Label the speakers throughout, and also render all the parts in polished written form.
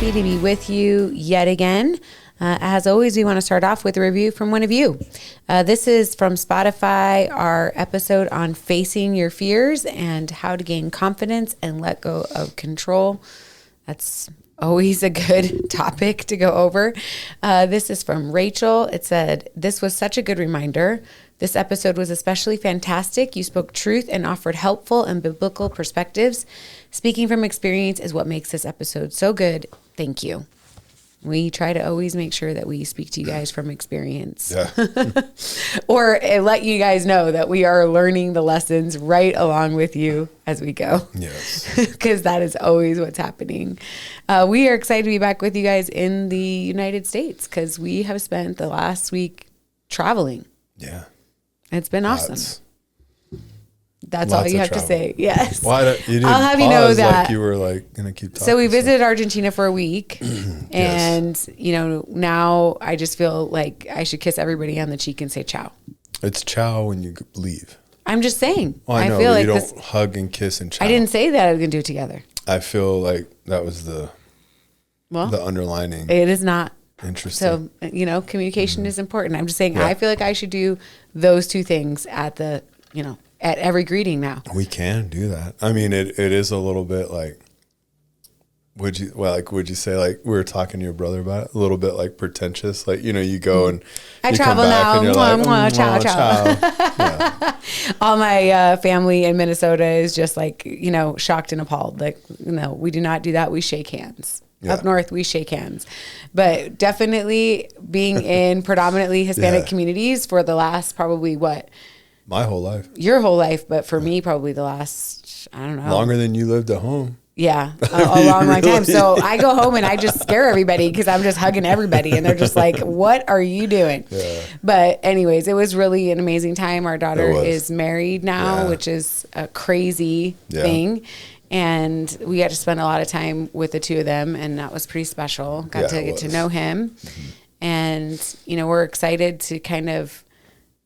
Speaker 1: happy to be with you yet again. As always, we want to start off with a review from one of you. This is from Spotify, our episode on facing your fears and how to gain confidence and let go of control. That's always a good topic to go over. This is from Rachel. It said, "This was such a good reminder. This episode was especially fantastic. You spoke truth and offered helpful and biblical perspectives. Speaking from experience is what makes this episode so good. Thank you." We try to always make sure that we speak to you guys from experience.
Speaker 2: Yeah.
Speaker 1: Or let you guys know that we are learning the lessons right along with you as we go.
Speaker 2: Yes.
Speaker 1: Because that is always what's happening. We are excited to be back with you guys in the United States because we have spent the last week traveling.
Speaker 2: Yeah.
Speaker 1: It's been awesome. That's all you have to say. Yes.
Speaker 2: Well, you didn't
Speaker 1: I'll have you know that
Speaker 2: like you were like going to keep talking.
Speaker 1: So we visited Argentina for a week. And, you know, now I just feel like I should kiss everybody on the cheek and say ciao.
Speaker 2: It's ciao when you leave.
Speaker 1: I'm just saying.
Speaker 2: Well, I know,
Speaker 1: feel
Speaker 2: but
Speaker 1: like
Speaker 2: you don't hug and kiss and ciao.
Speaker 1: I didn't say that I was going to do it together.
Speaker 2: I feel like that was the underlining.
Speaker 1: It is not.
Speaker 2: Interesting.
Speaker 1: So, you know, communication is important. I'm just saying I feel like I should do those two things at the, you know, at every greeting now.
Speaker 2: We can do that. I mean, it is a little bit like, would you say, like, we were talking to your brother about it, a little bit like pretentious, like, you know, you go and
Speaker 1: I
Speaker 2: you
Speaker 1: travel
Speaker 2: come back
Speaker 1: now.
Speaker 2: and you're like,
Speaker 1: Ciao, ciao.
Speaker 2: Yeah.
Speaker 1: All my family in Minnesota is just like, you know, shocked and appalled. Like, no, we do not do that. We shake hands. Yeah. Up north, we shake hands. But definitely being in predominantly Hispanic communities for the last probably
Speaker 2: my whole life.
Speaker 1: Your whole life, but for me, probably the last, I don't know.
Speaker 2: Longer than you lived at home.
Speaker 1: Yeah, a long time. So I go home and I just scare everybody because I'm just hugging everybody. And they're just like, what are you doing? Yeah. But anyways, it was really an amazing time. Our daughter is married now, which is a crazy thing. And we got to spend a lot of time with the two of them. And that was pretty special. Got to get to know him. Mm-hmm. And, you know, we're excited to kind of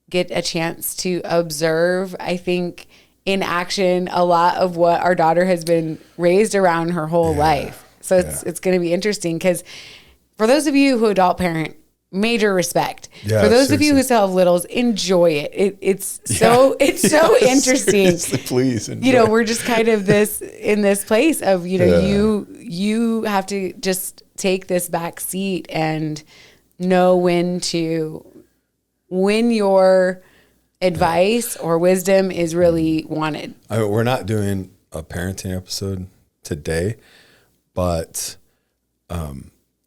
Speaker 1: get a chance to observe, I think, in action, a lot of what our daughter has been raised around her whole life. So it's going to be interesting because for those of you who adult parent, major respect. Yeah, for those of you who still have littles, enjoy it. It's so interesting.
Speaker 2: Please enjoy.
Speaker 1: You know, we're just kind of in this place of, you know, you have to just take this back seat and know when your advice or wisdom is really wanted.
Speaker 2: I mean, we're not doing a parenting episode today, but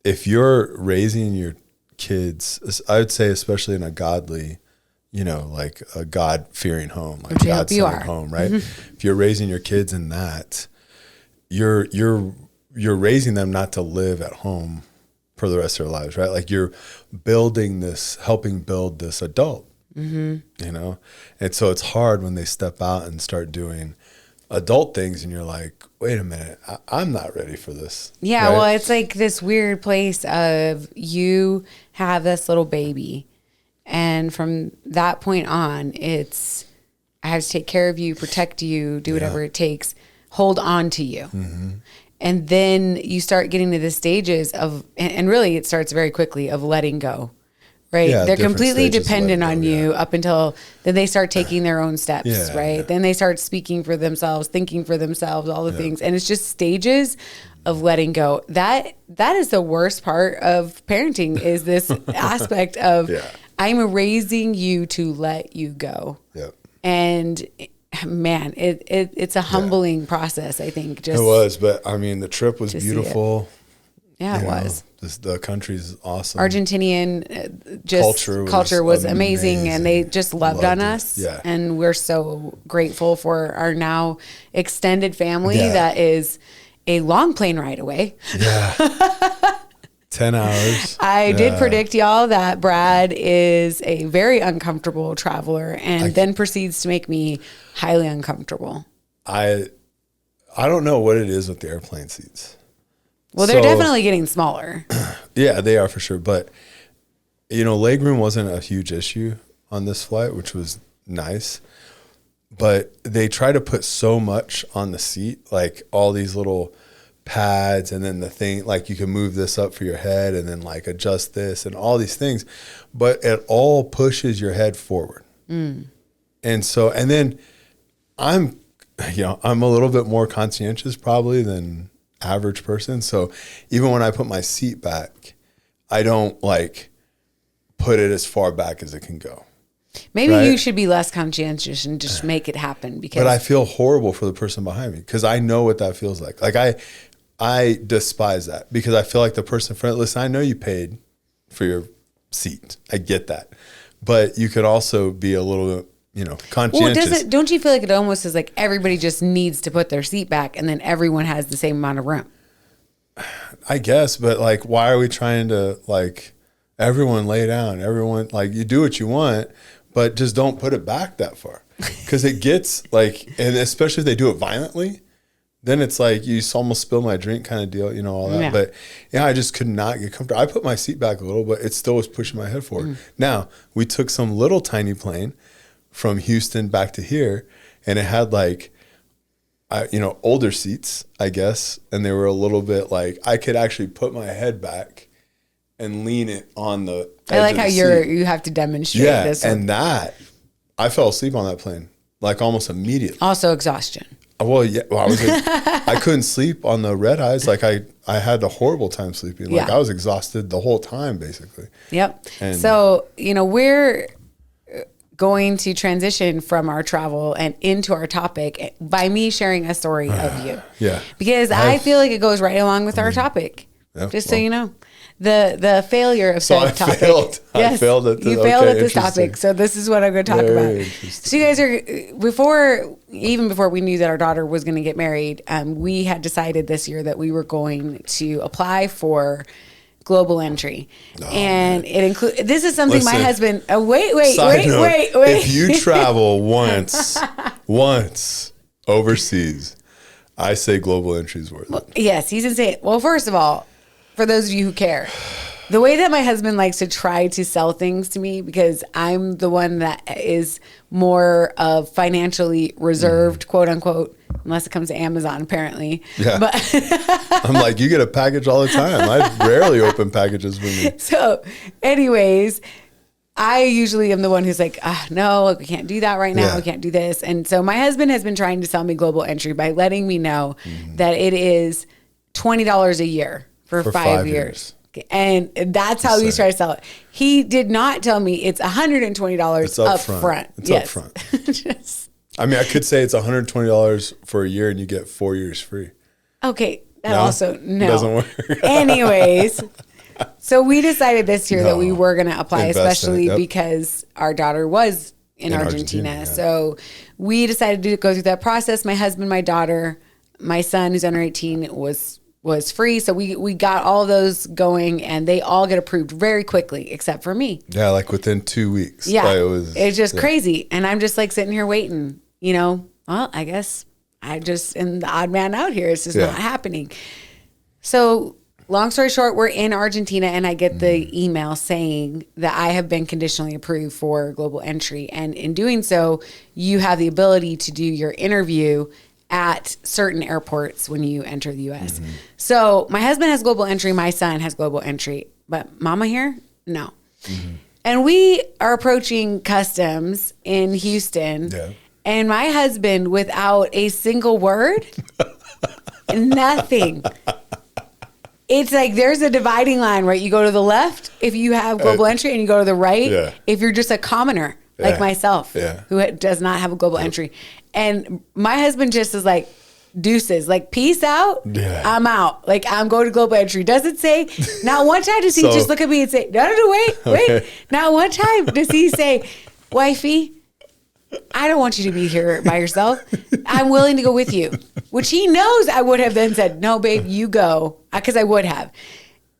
Speaker 2: if you're raising your kids, I would say especially in a godly, you know, like a God-fearing home, like God-centered home, right? Mm-hmm. If you're raising your kids in that, you're raising them not to live at home for the rest of their lives, right? Like you're helping build this adult. Mm-hmm. You know, and so it's hard when they step out and start doing adult things and you're like, wait a minute, I'm not ready for this.
Speaker 1: Yeah.
Speaker 2: Right?
Speaker 1: Well, it's like this weird place of you have this little baby and from that point on, I have to take care of you, protect you, do whatever it takes, hold on to you. Mm-hmm. And then you start getting to the stages of, and really it starts very quickly, of letting go. Right. Yeah, they're completely dependent on you up until then they start taking their own steps. Right. Yeah. Then they start speaking for themselves, thinking for themselves, all the things. And it's just stages of letting go. That is the worst part of parenting is this aspect of I'm raising you to let you go. Yep. And man, it's a humbling process, I think.
Speaker 2: It was, but I mean, the trip was beautiful.
Speaker 1: Yeah, it was.
Speaker 2: The country's awesome.
Speaker 1: Argentinian culture was amazing, and they just loved on us. Yeah. And we're so grateful for our now extended family that is a long plane ride away.
Speaker 2: Yeah. 10 hours.
Speaker 1: I did predict y'all that Brad is a very uncomfortable traveler and then proceeds to make me highly uncomfortable.
Speaker 2: I don't know what it is with the airplane seats.
Speaker 1: Well, they're definitely getting smaller.
Speaker 2: Yeah, they are for sure. But, you know, legroom wasn't a huge issue on this flight, which was nice. But they try to put so much on the seat, like all these little pads, and then the thing, like you can move this up for your head and then like adjust this and all these things, but it all pushes your head forward. And so, and then I'm a little bit more conscientious probably than average person. So even when I put my seat back, I don't like put it as far back as it can go.
Speaker 1: Maybe you should be less conscientious and just make it happen. Because,
Speaker 2: but I feel horrible for the person behind me because I know what that feels like. Like I despise that because I feel like the person in front. Listen, I know you paid for your seat. I get that, but you could also be a little, conscientious.
Speaker 1: Well, don't you feel like it almost is like everybody just needs to put their seat back and then everyone has the same amount of room?
Speaker 2: I guess, but like, why are we trying to like everyone lay down? Everyone, like, you do what you want, but just don't put it back that far because it gets like, and especially if they do it violently, then it's like you almost spill my drink kind of deal, all that. Yeah. But I just could not get comfortable. I put my seat back a little, but it still was pushing my head forward. Now, we took some little tiny plane from Houston back to here, and it had like, older seats, I guess. And they were a little bit like, I could actually put my head back and lean it on the edge.
Speaker 1: I like how you have to demonstrate this.
Speaker 2: And that, I fell asleep on that plane, like almost immediately.
Speaker 1: Also exhaustion.
Speaker 2: Well, yeah. Well, I couldn't sleep on the red eyes. Like I had a horrible time sleeping. Like I was exhausted the whole time, basically.
Speaker 1: Yep. And so, we're going to transition from our travel and into our topic by me sharing a story of you.
Speaker 2: Yeah.
Speaker 1: Because I feel like it goes right along with our topic. Yeah, so you know. The failure of said topic.
Speaker 2: I failed at
Speaker 1: you failed at this topic. So this is what I'm going to talk about. So you guys are, before we knew that our daughter was going to get married, we had decided this year that we were going to apply for global entry. And it includes, this is something my husband, wait.
Speaker 2: If you travel once overseas, I say global entry is worth it.
Speaker 1: Yes, he's insane. Well, first of all, for those of you who care, the way that my husband likes to try to sell things to me, because I'm the one that is more of financially reserved, quote unquote, unless it comes to Amazon, apparently. Yeah. But
Speaker 2: I'm like, you get a package all the time. I rarely open packages with me.
Speaker 1: So anyways, I usually am the one who's like, no, we can't do that right now. Yeah. We can't do this. And so my husband has been trying to sell me global entry by letting me know that it is $20 a year. For 5 years. And that's how he's trying to sell it. He did not tell me it's $120 up front.
Speaker 2: It's up front. I mean, I could say it's $120 for a year and you get 4 years free.
Speaker 1: Okay. That also, no.
Speaker 2: Doesn't work.
Speaker 1: Anyways, so we decided this year that we were going to apply, especially because our daughter was in Argentina. Yeah. So we decided to go through that process. My husband, my daughter, my son, who's under 18, was free. So we got all those going and they all get approved very quickly, except for me.
Speaker 2: Yeah, like within 2 weeks.
Speaker 1: Yeah, it's just crazy. And I'm just like sitting here waiting, well, I guess I just am the odd man out here. It's just not happening. So long story short, we're in Argentina and I get the email saying that I have been conditionally approved for global entry. And in doing so, you have the ability to do your interview at certain airports when you enter the U.S. So my husband has global entry. My son has global entry. But mama here, no. And we are approaching customs in Houston. Yeah. And my husband, without a single word, nothing. It's like there's a dividing line, right? You go to the left if you have global entry and you go to the right if you're just a commoner like myself who does not have a global entry. And my husband just is like, deuces, like, peace out. Yeah. I'm out. Like, I'm going to global entry. Does it say, not one time does he just look at me and say, no, wait. Not one time does he say, wifey, I don't want you to be here by yourself. I'm willing to go with you. Which he knows I would have then said, no, babe, you go. Because I would have.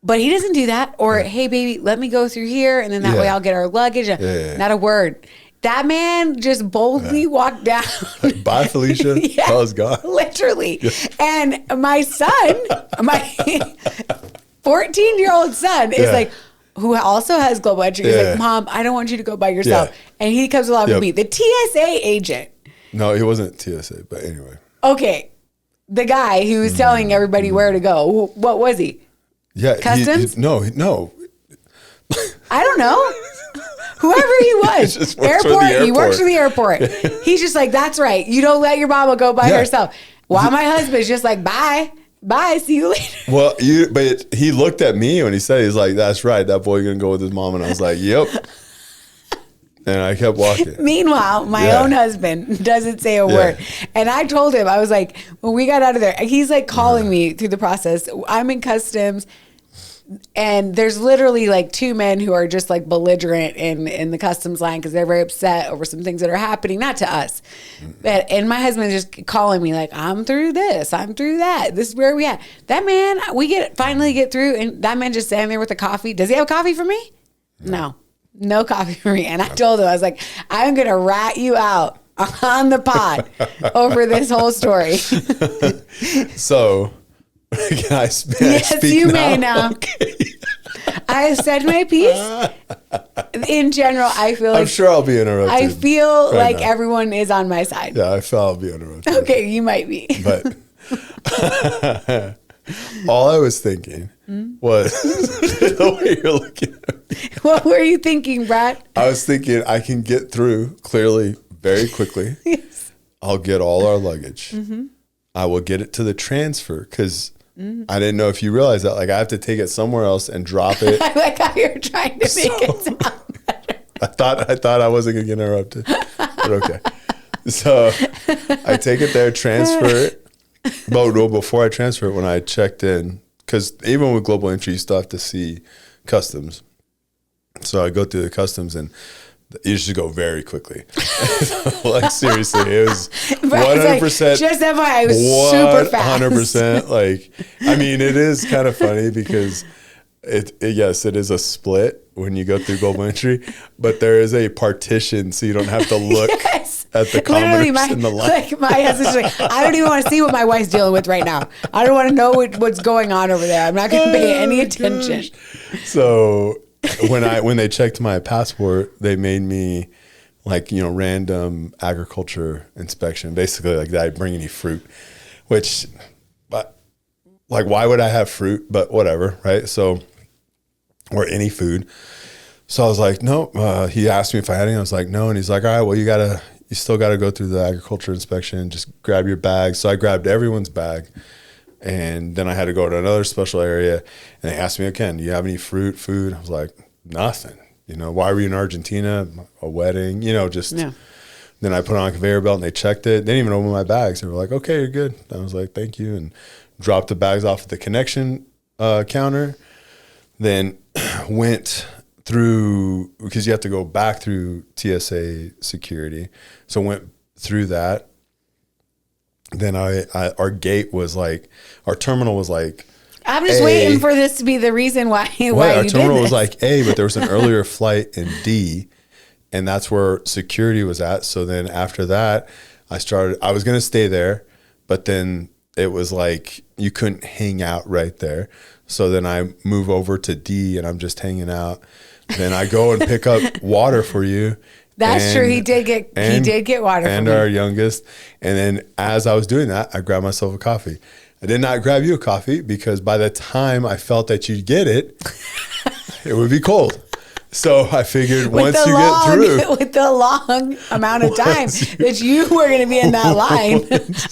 Speaker 1: But he doesn't do that. Or, hey, baby, let me go through here. And then that way I'll get our luggage. Not a word. That man just boldly walked down.
Speaker 2: Like, bye, Felicia. I was gone.
Speaker 1: Literally. Yeah. And my son, my 14-year-old son is like, who also has global entry. He's like, Mom, I don't want you to go by yourself. Yeah. And he comes along with me. The TSA agent.
Speaker 2: No, he wasn't TSA, but anyway.
Speaker 1: Okay. The guy who was telling everybody where to go. What was he?
Speaker 2: Yeah.
Speaker 1: Customs?
Speaker 2: No.
Speaker 1: I don't know. Whoever he was. Airport. He works for the airport. He's just like, that's right. You don't let your mama go by herself. While my husband's just like, bye, see you later.
Speaker 2: Well, but he looked at me when he said, he's like, that's right. That boy gonna go with his mom. And I was like, yep. And I kept walking.
Speaker 1: Meanwhile, my own husband doesn't say a word. And I told him, I was like, when we got out of there, he's like calling me through the process. I'm in customs. And there's literally like two men who are just like belligerent in the customs line because they're very upset over some things that are happening, not to us. And my husband's just calling me like, I'm through this, I'm through that. This is where we at. That man, finally get through, and that man just standing there with a coffee. Does he have coffee for me? No coffee for me. And I told him, I was like, I'm going to rat you out on the pod over this whole story.
Speaker 2: So... Can I
Speaker 1: yes, you now? May now. Okay. I have said my piece. In general, I feel like...
Speaker 2: I'm sure I'll be interrupted.
Speaker 1: I feel like now. Everyone is on my side.
Speaker 2: Yeah, I feel I'll be interrupted.
Speaker 1: Okay, you might be.
Speaker 2: But all I was thinking was... the way you're looking at me.
Speaker 1: What were you thinking, Brad?
Speaker 2: I was thinking I can get through clearly very quickly. Yes. I'll get all our luggage. Mm-hmm. I will get it to the transfer because... I didn't know if you realized that. Like, I have to take it somewhere else and drop it.
Speaker 1: I like how you're trying to make it sound better.
Speaker 2: I thought I wasn't going to get interrupted. But okay. So I take it there, transfer it. But no, before I transfer it, when I checked in, because even with global entry, you still have to see customs. So I go through the customs and you just go very quickly. Like, seriously, it was 100%.
Speaker 1: Like, just FYI, it was super fast.
Speaker 2: 100%. Like, I mean, it is kind of funny because yes, it is a split when you go through global entry, but there is a partition so you don't have to look at the commerce in the line.
Speaker 1: Like, my husband's like, I don't even want to see what my wife's dealing with right now. I don't want to know what's going on over there. I'm not going to pay any attention.
Speaker 2: So... when they checked my passport, they made me random agriculture inspection. Basically, like, did I bring any fruit? Which, but like, why would I have fruit? But whatever, right? So, or any food. So I was like, no. He asked me if I had any. I was like, no. And he's like, all right, well, you still got to go through the agriculture inspection. Just grab your bag. So I grabbed everyone's bag. And then I had to go to another special area, and they asked me again, do you have any fruit, food? I was like, nothing. Why were you in Argentina? A wedding, just. Yeah. Then I put on a conveyor belt, and they checked it. They didn't even open my bags. They were like, okay, you're good. I was like, thank you, and dropped the bags off at the connection counter. Then went through, because you have to go back through TSA security. So went through that. Then our gate was like, our terminal was like,
Speaker 1: I'm just waiting for this to be the reason why
Speaker 2: our
Speaker 1: you
Speaker 2: terminal
Speaker 1: did
Speaker 2: was like A, but there was an earlier flight in D, and that's where security was at. So then after that, I was going to stay there, but then it was like, you couldn't hang out right there. So then I move over to D, and I'm just hanging out. Then I go and pick up water for you.
Speaker 1: That's true. He did get water
Speaker 2: and
Speaker 1: from
Speaker 2: our youngest. And then as I was doing that, I grabbed myself a coffee. I did not grab you a coffee because by the time I felt that you'd get it, it would be cold. So I figured once you get through.
Speaker 1: With the long amount of time that you were going to be in that line,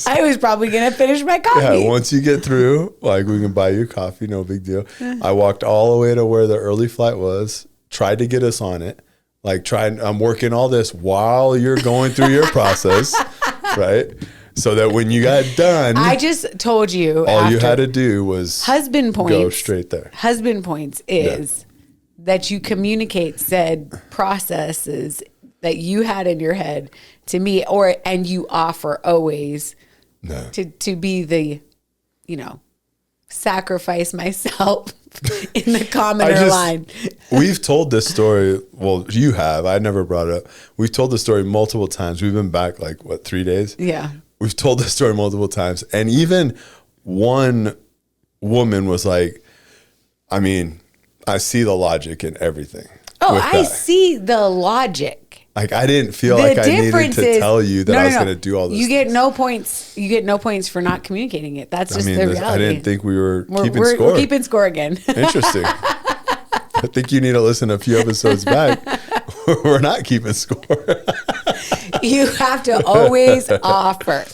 Speaker 1: I was probably going to finish my coffee.
Speaker 2: Yeah, once you get through, like, we can buy you coffee, no big deal. I walked all the way to where the early flight was, tried to get us on it. I'm working all this while you're going through your process, right? So that when you got done,
Speaker 1: I just told you
Speaker 2: all you had to do was
Speaker 1: husband points.
Speaker 2: Go straight there.
Speaker 1: Husband points is that you communicate said processes that you had in your head to me, and you offer always to be the, sacrifice myself in the commoner line.
Speaker 2: We've told this story. Well, you have. I never brought it up. We've told the story multiple times. We've been back 3 days?
Speaker 1: Yeah.
Speaker 2: We've told this story multiple times. And even one woman was like, I mean, I see the logic in everything.
Speaker 1: Oh, I see the logic.
Speaker 2: Like I didn't feel like I needed to tell you that I was going to do all this.
Speaker 1: You get no points. You get no points for not communicating it. That's just the reality.
Speaker 2: I didn't think we're keeping score.
Speaker 1: We're keeping score again.
Speaker 2: Interesting. I think you need to listen a few episodes back. We're not keeping score.
Speaker 1: You have to always offer.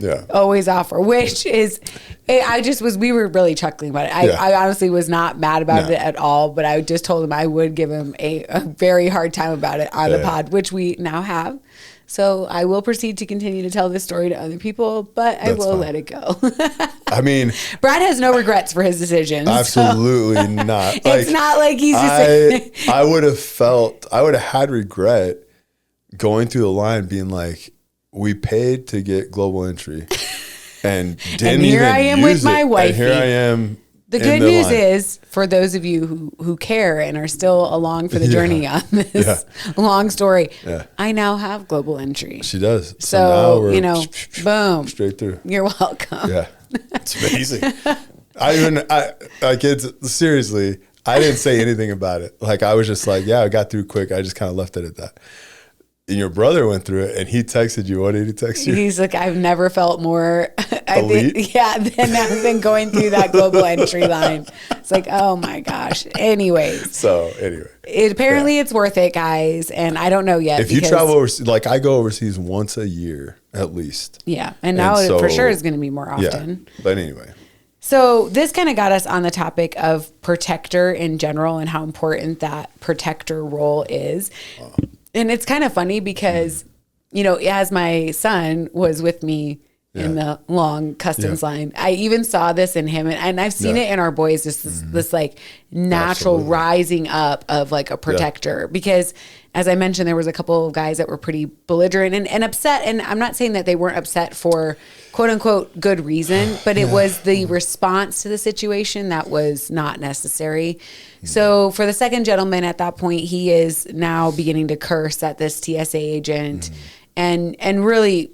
Speaker 2: Yeah.
Speaker 1: Always offer, which is, we were really chuckling about it. I honestly was not mad about it at all, but I just told him I would give him a very hard time about it on the pod, which we now have. So I will proceed to continue to tell this story to other people, but I will let it go.
Speaker 2: I mean,
Speaker 1: Brad has no regrets for his decisions.
Speaker 2: Absolutely not.
Speaker 1: It's not like he's just.
Speaker 2: I would have had regret going through the line being like, we paid to get global entry and didn't even
Speaker 1: I am
Speaker 2: use
Speaker 1: with my wifey.
Speaker 2: And here I am.
Speaker 1: The good news is, for those of you who care and are still along for the journey on this long story, I now have global entry.
Speaker 2: She does.
Speaker 1: So now boom.
Speaker 2: Straight through.
Speaker 1: You're welcome.
Speaker 2: Yeah. It's amazing. Seriously, I didn't say anything about it. Like I was just like, yeah, I got through quick. I just kind of left it at that. And your brother went through it and he texted you. What did he text you?
Speaker 1: He's like, I've never felt more
Speaker 2: elite.
Speaker 1: Than going through that global entry line. It's like, oh my gosh. Anyways. Apparently it's worth it, guys. And I don't know yet.
Speaker 2: If you travel overseas, like I go overseas once a year at least.
Speaker 1: Yeah. And now it for sure is going to be more often.
Speaker 2: Yeah. But anyway.
Speaker 1: So this kind of got us on the topic of protector in general and how important that protector role is. Wow. And it's kind of funny because, as my son was with me in the long customs line, I even saw this in him, and I've seen it in our boys, just this like natural rising up of like a protector. Because as I mentioned, there was a couple of guys that were pretty belligerent and upset. And I'm not saying that they weren't upset for quote unquote good reason, but it was the response to the situation that was not necessary. So for the second gentleman at that point, he is now beginning to curse at this TSA agent and really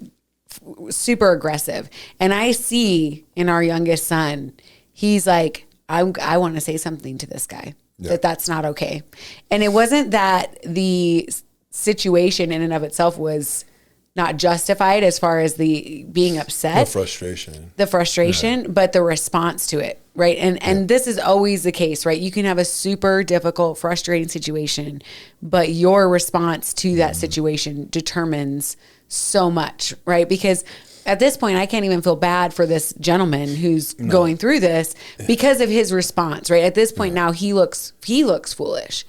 Speaker 1: super aggressive. And I see in our youngest son, he's like, I want to say something to this guy. That's not okay. And it wasn't that the situation in and of itself was not justified as far as the being upset. The frustration, but the response to it, right? And this is always the case, right? You can have a super difficult, frustrating situation, but your response to that situation determines so much, right? Because at this point, I can't even feel bad for this gentleman who's going through this because of his response, right? At this point now, he looks foolish.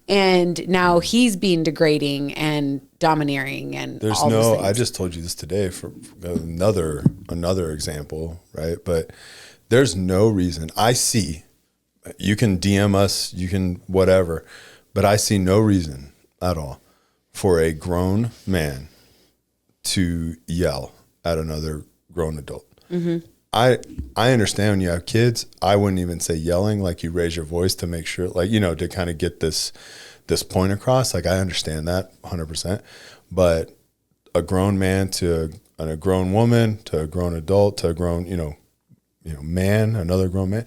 Speaker 1: And now he's being degrading and domineering and
Speaker 2: there's
Speaker 1: all those things.
Speaker 2: I just told you this today for another example, right? But there's no reason. I see, you can DM us, you can whatever, but I see no reason at all for a grown man to yell at another grown adult. Mm-hmm. I understand when you have kids, I wouldn't even say yelling, like you raise your voice to make sure, like, to kind of get this point across. Like I understand that 100%, but a grown man to a grown woman, to a grown adult, to a grown, man, another grown man.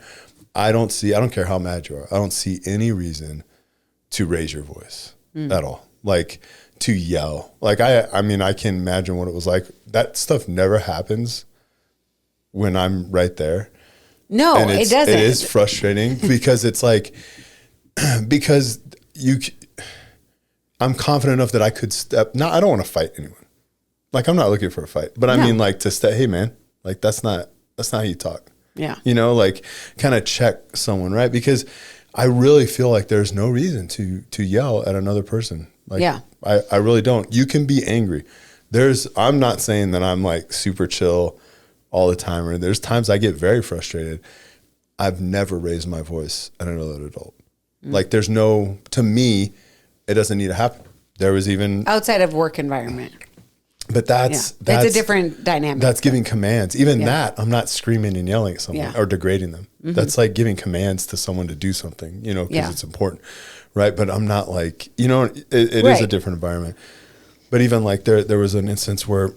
Speaker 2: I don't care how mad you are. I don't see any reason to raise your voice at all. Like to yell. Like I mean, I can imagine what it was like. That stuff never happens when I'm right there.
Speaker 1: No, it doesn't.
Speaker 2: It is frustrating because it's like, because I'm confident enough that I could step. No, I don't want to fight anyone. Like I'm not looking for a fight, but I mean like to step, hey man, like that's not how you talk.
Speaker 1: Yeah.
Speaker 2: Like kind of check someone, right? Because I really feel like there's no reason to yell at another person. Like I really don't. You can be angry. I'm not saying that I'm like super chill all the time, or there's times I get very frustrated. I've never raised my voice at another adult. Like to me, it doesn't need to happen. There was even
Speaker 1: outside of work environment.
Speaker 2: But that's
Speaker 1: a different dynamic.
Speaker 2: That's giving commands. Even that, I'm not screaming and yelling at someone or degrading them. Mm-hmm. That's like giving commands to someone to do something, because it's important, right? But I'm not like, it is a different environment. But even like there was an instance where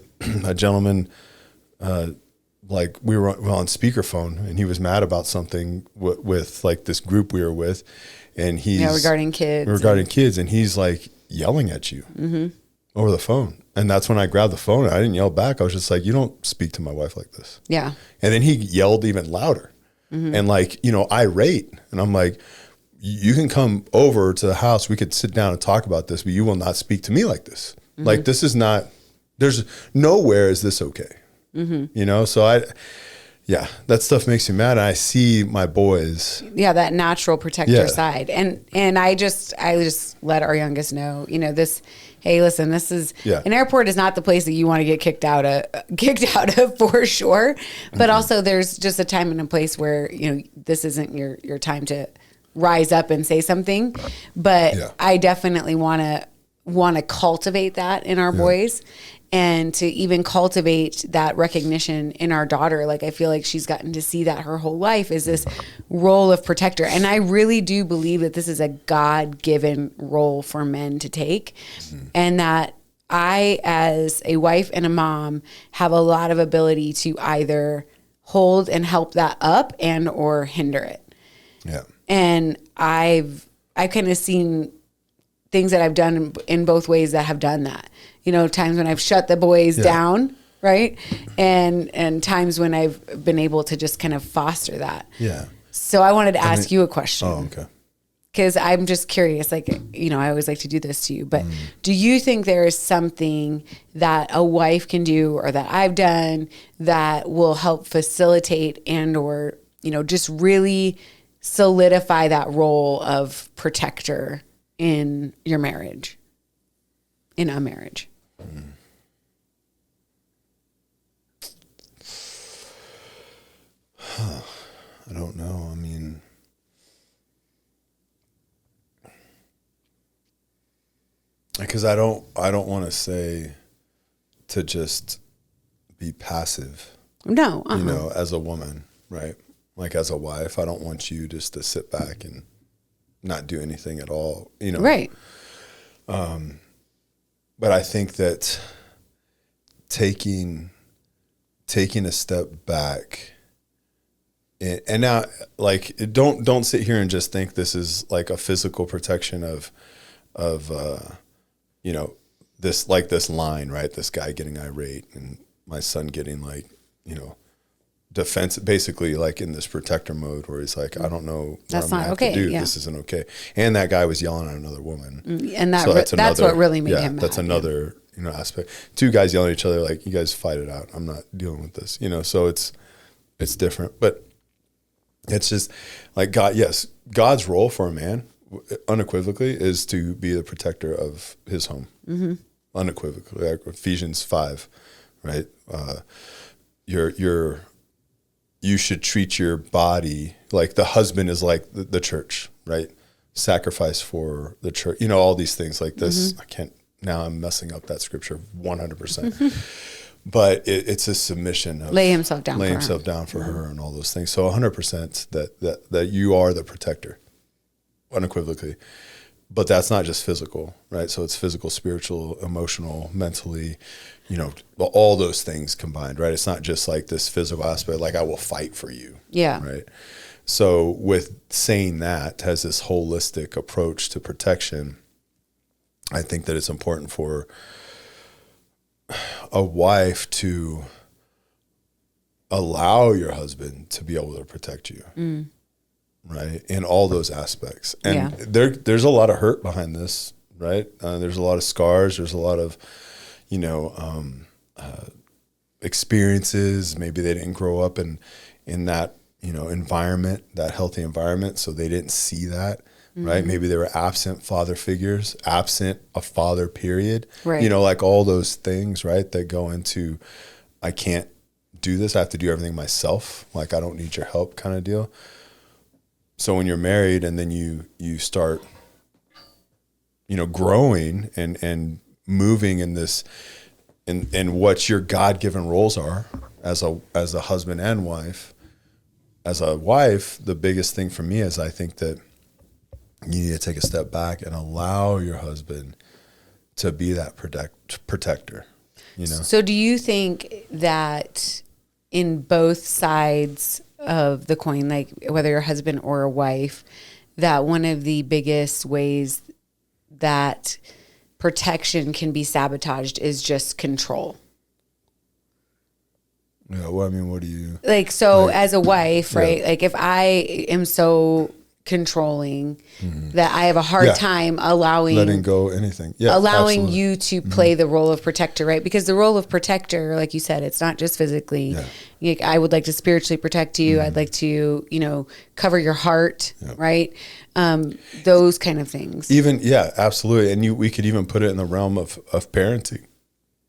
Speaker 2: a gentleman, like we were on speakerphone and he was mad about something with like this group we were with, and he's
Speaker 1: regarding kids,
Speaker 2: and he's like yelling at you. Mm-hmm. over the phone. And that's when I grabbed the phone and I didn't yell back. I was just like, you don't speak to my wife like this.
Speaker 1: Yeah.
Speaker 2: And then he yelled even louder and like, irate. And I'm like, you can come over to the house. We could sit down and talk about this, but you will not speak to me like this. Like, this is not, there's nowhere is this okay. So that stuff makes me mad. And I see my boys.
Speaker 1: Yeah. That natural protector side. And I just let our youngest know, this, hey, listen, this is an airport is not the place that you want to get kicked out of for sure. But also there's just a time and a place where, this isn't your time to rise up and say something. But I definitely want to cultivate that in our boys, and to even cultivate that recognition in our daughter. Like, I feel like she's gotten to see that her whole life is this role of protector. And I really do believe that this is a God-given role for men to take. And that I, as a wife and a mom, have a lot of ability to either hold and help that up and or hinder it.
Speaker 2: Yeah.
Speaker 1: And I've kind of seen things that I've done in both ways that have done that. Times when I've shut the boys down, right? And times when I've been able to just kind of foster that.
Speaker 2: Yeah.
Speaker 1: So I wanted to ask you a question.
Speaker 2: Oh, okay.
Speaker 1: Because I'm just curious, like, I always like to do this to you, but do you think there is something that a wife can do or that I've done that will help facilitate and or, just really solidify that role of protector in your marriage, in a marriage?
Speaker 2: I don't know. I mean, because I don't want to say to just be passive.
Speaker 1: No.
Speaker 2: As a woman, right? Like, as a wife, I don't want you just to sit back and not do anything at all,
Speaker 1: Right.
Speaker 2: But I think that taking a step back and now, like, don't sit here and just think this is like a physical protection of this line, right? This guy getting irate and my son getting like, defense, basically like in this protector mode where he's like, I don't know what
Speaker 1: That's
Speaker 2: I'm gonna
Speaker 1: not
Speaker 2: have
Speaker 1: okay.
Speaker 2: to do.
Speaker 1: Yeah.
Speaker 2: This isn't okay. And that guy was yelling at another woman.
Speaker 1: And that's what really made him mad.
Speaker 2: That's another, aspect. Two guys yelling at each other, like, you guys fight it out. I'm not dealing with this, so it's different. But it's just like God's role for a man unequivocally is to be the protector of his home. Unequivocally, like Ephesians 5, right? You should treat your body like the husband is like the church, right? Sacrifice for the church, all these things like this. Now I'm messing up that scripture 100%, but it's a submission of
Speaker 1: lay himself down
Speaker 2: for her and all those things. So 100% that you are the protector unequivocally, but that's not just physical, right? So it's physical, spiritual, emotional, mentally, all those things combined, right? It's not just like this physical aspect, like I will fight for you.
Speaker 1: Yeah.
Speaker 2: Right. So with saying that has this holistic approach to protection, I think that it's important for a wife to allow your husband to be able to protect you, right? In all those aspects. And there's a lot of hurt behind this, right? There's a lot of scars. There's a lot of, experiences. Maybe they didn't grow up in that, environment, that healthy environment. So they didn't see that. Right. Maybe they were absent father figures, absent a father period,
Speaker 1: right.
Speaker 2: Like all those things, right. That go into, I can't do this. I have to do everything myself. Like, I don't need your help kind of deal. So when you're married and then you start, growing and moving in this, in what your God-given roles are as a husband and wife. As a wife, the biggest thing for me is I think that you need to take a step back and allow your husband to be that protector,
Speaker 1: So do you think that in both sides of the coin, like whether you're a husband or a wife, that one of the biggest ways that protection can be sabotaged is just control.
Speaker 2: Yeah, well, I mean, what do you...
Speaker 1: Like, so as a wife, right? Yeah. Like if I am so controlling that I have a hard time
Speaker 2: letting go anything. Yeah,
Speaker 1: allowing
Speaker 2: absolutely.
Speaker 1: you to play the role of protector, right? Because the role of protector, like you said, it's not just physically. Like, I would like to spiritually protect you. I'd like to, cover your heart, right? Those kind of things.
Speaker 2: Even, absolutely. And we could even put it in the realm of parenting.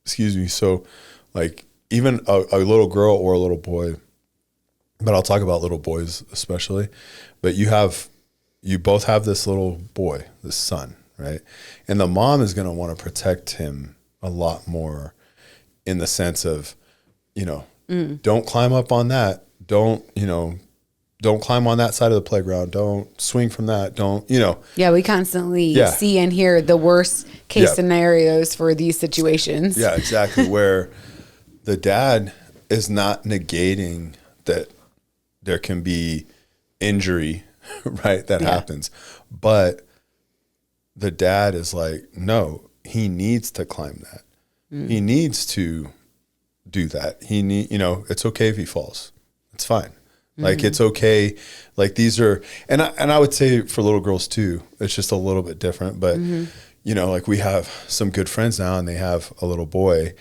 Speaker 2: Excuse me. So like even a little girl or a little boy, but I'll talk about little boys especially, but you both have this little boy, this son, right? And the mom is going to want to protect him a lot more in the sense of, don't climb up on that. Don't climb on that side of the playground. Don't swing from that. Don't.
Speaker 1: Yeah, we constantly see and hear the worst case scenarios for these situations.
Speaker 2: Yeah, exactly. Where the dad is not negating that there can be injury, right? That happens. But the dad is like, no, he needs to climb that. He needs to do that. It's okay if he falls. It's fine. Like, it's okay. Like, these are, and I would say for little girls too, it's just a little bit different, but like we have some good friends now and they have a little boy,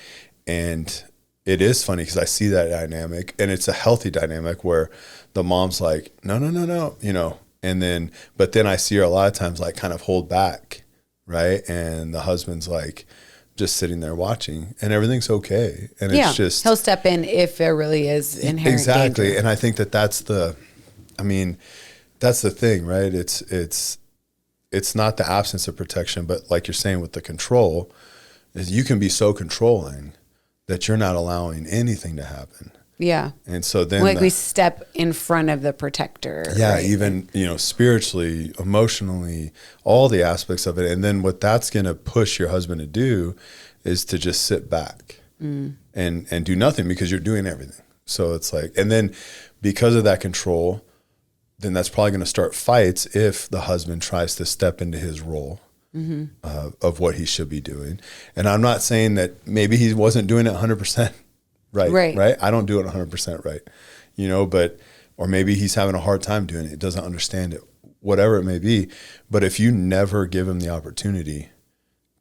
Speaker 2: and it is funny because I see that dynamic, and it's a healthy dynamic where the mom's like, no, but then I see her a lot of times like kind of hold back, right? And the husband's like just sitting there watching, and everything's okay. And it's just,
Speaker 1: he'll step in if there really is inherent danger.
Speaker 2: And I think that's the thing, right? It's not the absence of protection, but like you're saying with the control, is you can be so controlling that you're not allowing anything to happen. Yeah. And so then
Speaker 1: we step in front of the protector.
Speaker 2: Yeah. Right? Even, spiritually, emotionally, all the aspects of it. And then what that's going to push your husband to do is to just sit back and do nothing because you're doing everything. So it's like, and then because of that control, then that's probably going to start fights if the husband tries to step into his role of what he should be doing. And I'm not saying that maybe he wasn't doing it 100% right. I don't do it 100% right, but, or maybe he's having a hard time doing it, doesn't understand it, whatever it may be. But if you never give him the opportunity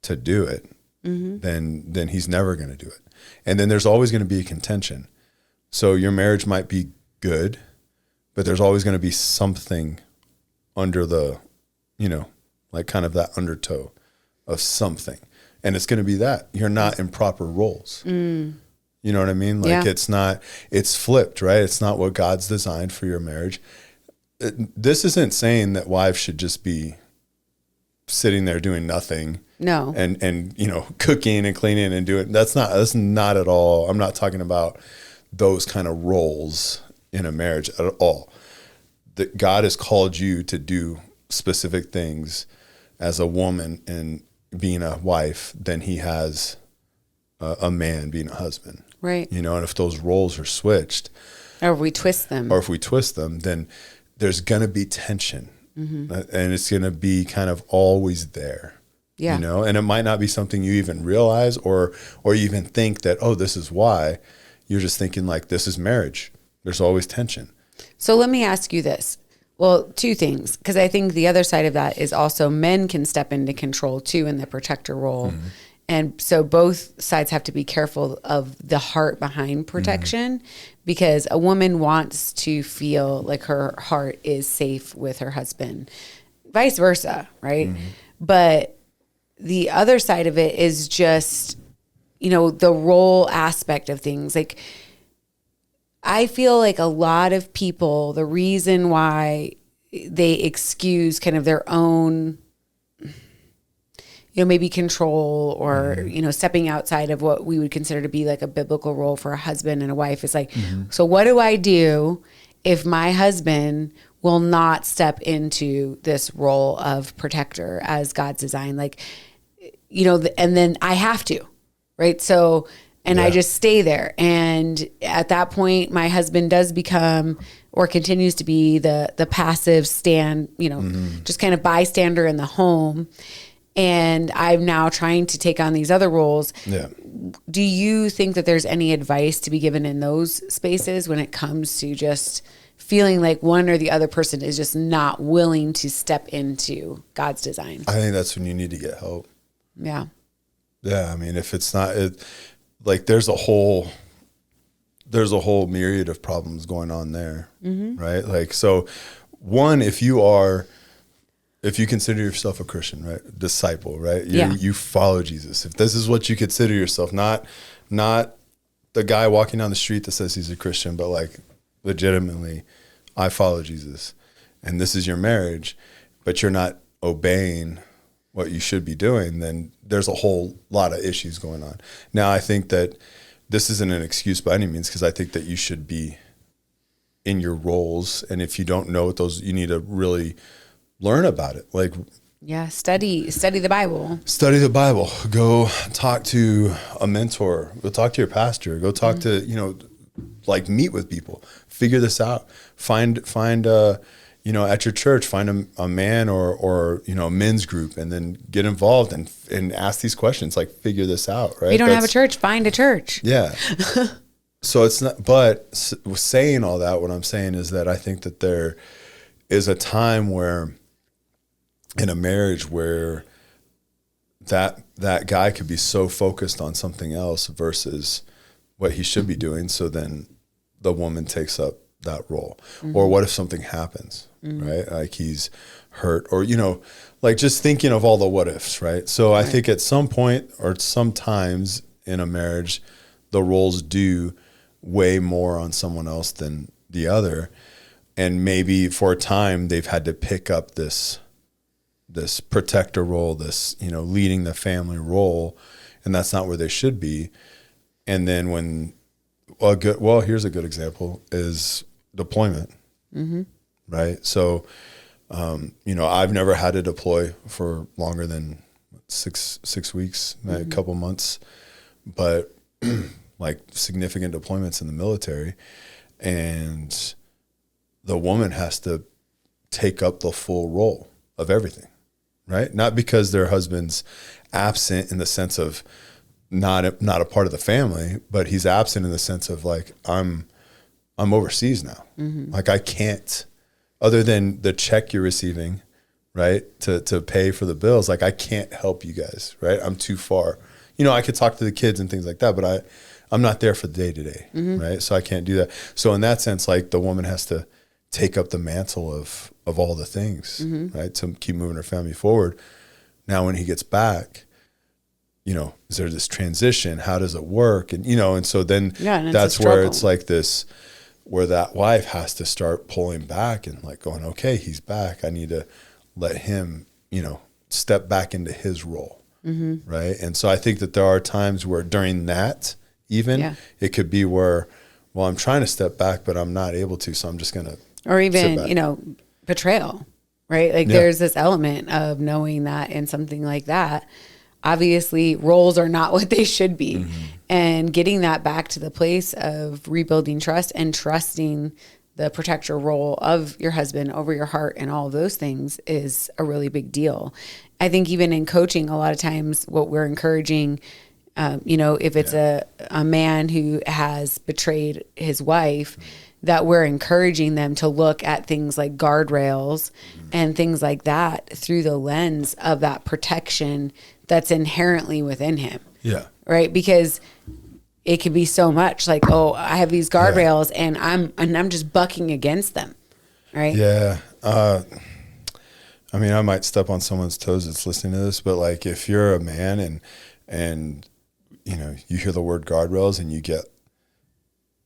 Speaker 2: to do it, then he's never going to do it. And then there's always going to be a contention. So your marriage might be good, but there's always going to be something under the, like kind of that undertow of something. And it's going to be that you're not in proper roles. You know what I mean? Like it's flipped, right? It's not what God's designed for your marriage. This isn't saying that wives should just be sitting there doing nothing. No. And cooking and cleaning and doing, that's not at all. I'm not talking about those kind of roles in a marriage at all. That God has called you to do specific things as a woman and being a wife than he has a man being a husband. Right. And if those roles are switched.
Speaker 1: Or if we twist them,
Speaker 2: then there's going to be tension. And it's going to be kind of always there. Yeah. And it might not be something you even realize or you even think that, oh, this is why. You're just thinking like, this is marriage. There's always tension.
Speaker 1: So let me ask you this. Well, two things, because I think the other side of that is also men can step into control too in the protector role. And so both sides have to be careful of the heart behind protection because a woman wants to feel like her heart is safe with her husband, vice versa, right? But the other side of it is just, the role aspect of things. Like, I feel like a lot of people, the reason why they excuse kind of their own, maybe control or, stepping outside of what we would consider to be like a biblical role for a husband and a wife is like, so what do I do if my husband will not step into this role of protector as God's design? Like, and then I have to, right? So, and I just stay there. And at that point, my husband does become or continues to be the passive stand, just kind of bystander in the home. and I'm now trying to take on these other roles.
Speaker 2: Yeah.
Speaker 1: Do you think that there's any advice to be given in those spaces when it comes to just feeling like one or the other person is just not willing to step into God's design?
Speaker 2: I think that's when you need to get help.
Speaker 1: Yeah.
Speaker 2: Yeah. I mean, if it's not like there's a whole myriad of problems going on there. Right. Like, so one, if you consider yourself a Christian, right? Disciple, right? You follow Jesus. If this is what you consider yourself, not the guy walking down the street that says he's a Christian, but like legitimately, I follow Jesus and this is your marriage, but you're not obeying what you should be doing, then there's a whole lot of issues going on. Now, I think that this isn't an excuse by any means, because I think that you should be in your roles. And if you don't know what those, you need to really learn about it. Like,
Speaker 1: yeah, study the Bible.
Speaker 2: Study the Bible. Go talk to a mentor. Go talk to your pastor. Go talk to, like meet with people. Figure this out. Find at your church, find a man or a men's group, and then get involved and ask these questions. Like, figure this out, right?
Speaker 1: If you don't have a church, find a church.
Speaker 2: Yeah. So it's not, but saying all that, what I'm saying is that I think that there is a time where in a marriage where that guy could be so focused on something else versus what he should be doing. So then the woman takes up that role. Or what if something happens, right? Like he's hurt, or, like just thinking of all the what ifs, right? So I think at some point or sometimes in a marriage, the roles do weigh more on someone else than the other. And maybe for a time they've had to pick up this protector role, this, leading the family role, and that's not where they should be. And then here's a good example is deployment, right? So, I've never had to deploy for longer than six weeks, a couple months, but like significant deployments in the military, and the woman has to take up the full role of everything, right? Not because their husband's absent in the sense of not a part of the family, but he's absent in the sense of like, I'm overseas now. Like I can't, other than the check you're receiving, right, to pay for the bills, like I can't help you guys, right? I'm too far. I could talk to the kids and things like that, but I'm not there for the day to day, right? So I can't do that. So in that sense, like the woman has to take up the mantle of all the things, right, to keep moving her family forward. Now, when he gets back, is there this transition? How does it work? And, and so then that's where it's like this, where that wife has to start pulling back and like going, okay, he's back. I need to let him, step back into his role. Right. And so I think that there are times where during that, even it could be where, well, I'm trying to step back, but I'm not able to. So I'm just going to, or
Speaker 1: even, betrayal, right? Like there's this element of knowing that in something like that, obviously roles are not what they should be, and getting that back to the place of rebuilding trust and trusting the protector role of your husband over your heart and all of those things is a really big deal. I think even in coaching, a lot of times what we're encouraging, if it's a man who has betrayed his wife, that we're encouraging them to look at things like guardrails and things like that through the lens of that protection that's inherently within him. Yeah. Right. Because it could be so much like, oh, I have these guardrails and I'm just bucking against them. Right.
Speaker 2: Yeah. I mean, I might step on someone's toes that's listening to this, but like if you're a man and you hear the word guardrails and you get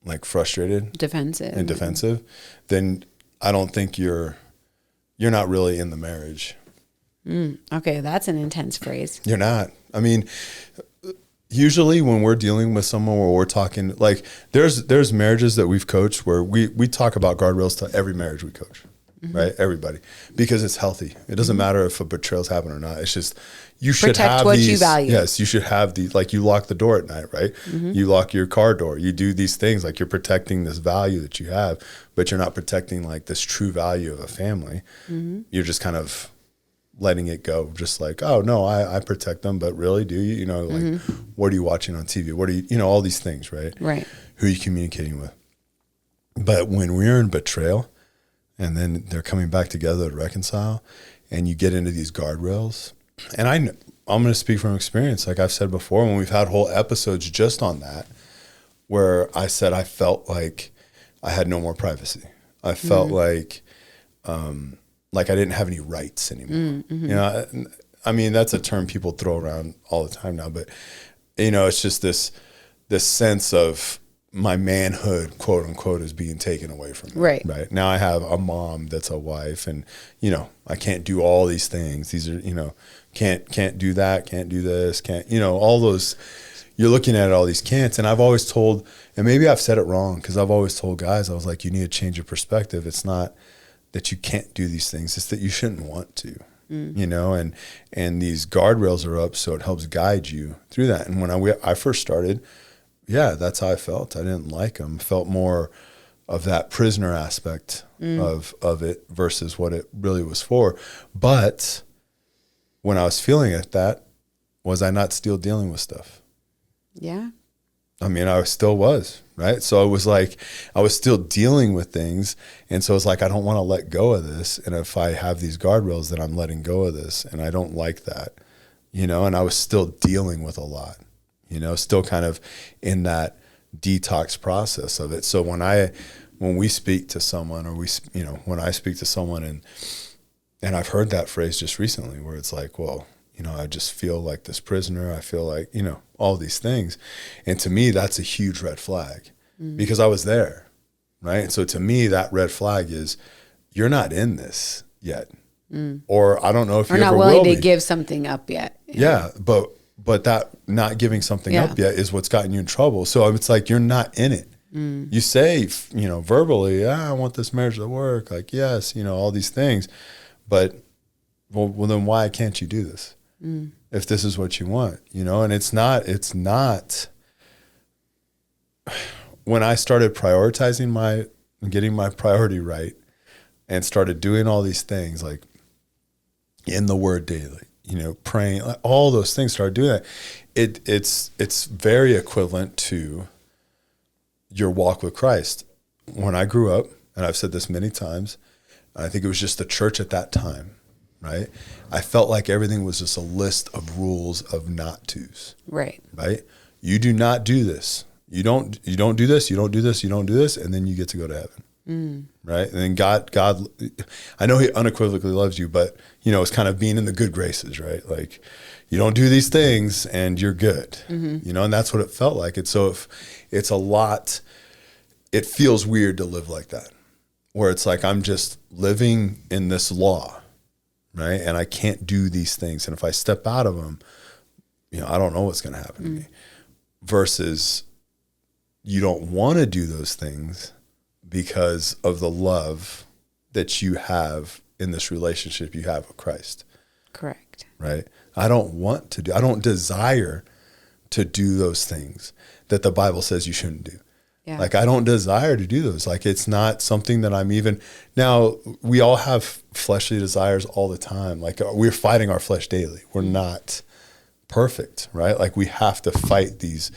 Speaker 2: like frustrated, defensive, then I don't think you're not really in the marriage.
Speaker 1: Okay, that's an intense phrase.
Speaker 2: You're not. I mean, usually when we're dealing with someone where we're talking, like there's marriages that we've coached where we talk about guardrails to every marriage we coach, right? Everybody, because it's healthy. It doesn't matter if a betrayal's happened or not. It's just you should
Speaker 1: protect
Speaker 2: have
Speaker 1: what
Speaker 2: these.
Speaker 1: You value.
Speaker 2: Yes, you should have these. Like you lock the door at night, right? You lock your car door. You do these things like you're protecting this value that you have, but you're not protecting like this true value of a family. You're just kind of letting it go. Just like, oh no, I protect them, but really, do you? You know, like, what are you watching on TV? What are you, you know, all these things, right?
Speaker 1: Right.
Speaker 2: Who are you communicating with? But when we're in betrayal and then they're coming back together to reconcile and you get into these guardrails, and I'm going to speak from experience. Like I've said before, when we've had whole episodes just on that, where I said I felt like I had no more privacy. I felt like I didn't have any rights anymore. You know, I mean, that's a term people throw around all the time now, but you know, it's just this sense of my manhood, quote unquote, is being taken away from me. Right. Now I have a mom that's a wife, and you know, I can't do all these things. These are, you know, can't do that, can't do this, can't, you know, all those, you're looking at all these can'ts. And I've always told, and maybe I've said it wrong, because I've always told guys, I was like, you need to change your perspective. It's not that you can't do these things, it's that you shouldn't want to. You know, and these guardrails are up, so it helps guide you through that. And when I first started, yeah, that's how I felt. I didn't like them. Felt more of that prisoner aspect of it versus what it really was for. But when I was feeling it, that was I not still dealing with stuff?
Speaker 1: Yeah.
Speaker 2: I mean, I still was, right? So it was like I was still dealing with things. And so it's like, I don't want to let go of this. And if I have these guardrails, then I'm letting go of this. And I don't like that, you know, and I was still dealing with a lot, you know, still kind of in that detox process of it. So when we speak to someone, or when I speak to someone, and I've heard that phrase just recently where it's like, well, you know, I just feel like this prisoner. I feel like, you know, all these things. And to me, that's a huge red flag because I was there, right? And so to me, that red flag is you're not in this yet. Or I don't know if
Speaker 1: you're
Speaker 2: you ever
Speaker 1: not
Speaker 2: will
Speaker 1: willing
Speaker 2: be.
Speaker 1: to give something up yet.
Speaker 2: Yeah, but that not giving something up yet is what's gotten you in trouble. So it's like you're not in it. You say, you know, verbally, I want this marriage to work. Like, yes, you know, all these things. But, well, then why can't you do this? If this is what you want, you know? And it's not, when I started prioritizing getting my priority right and started doing all these things, like in the word daily, you know, praying, like all those things, started doing that. It's very equivalent to your walk with Christ. When I grew up, and I've said this many times, I think it was just the church at that time, right? I felt like everything was just a list of rules of not tos. Right. You do not do this. You don't do this. You don't do this. You don't do this. And then you get to go to heaven. Right. And then God, I know he unequivocally loves you, but you know, it's kind of being in the good graces, right? Like you don't do these things and you're good, you know, and that's what it felt like. And so if it's a lot, it feels weird to live like that, where it's like, I'm just living in this law, right? And I can't do these things. And if I step out of them, you know, I don't know what's going to happen to me. Versus you don't want to do those things because of the love that you have in this relationship you have with Christ. Correct. Right? I don't desire to do those things that the Bible says you shouldn't do. Yeah. Like I don't desire to do those. Like it's not something that I'm even, now we all have fleshly desires all the time. Like we're fighting our flesh daily. We're not perfect, right? Like we have to fight these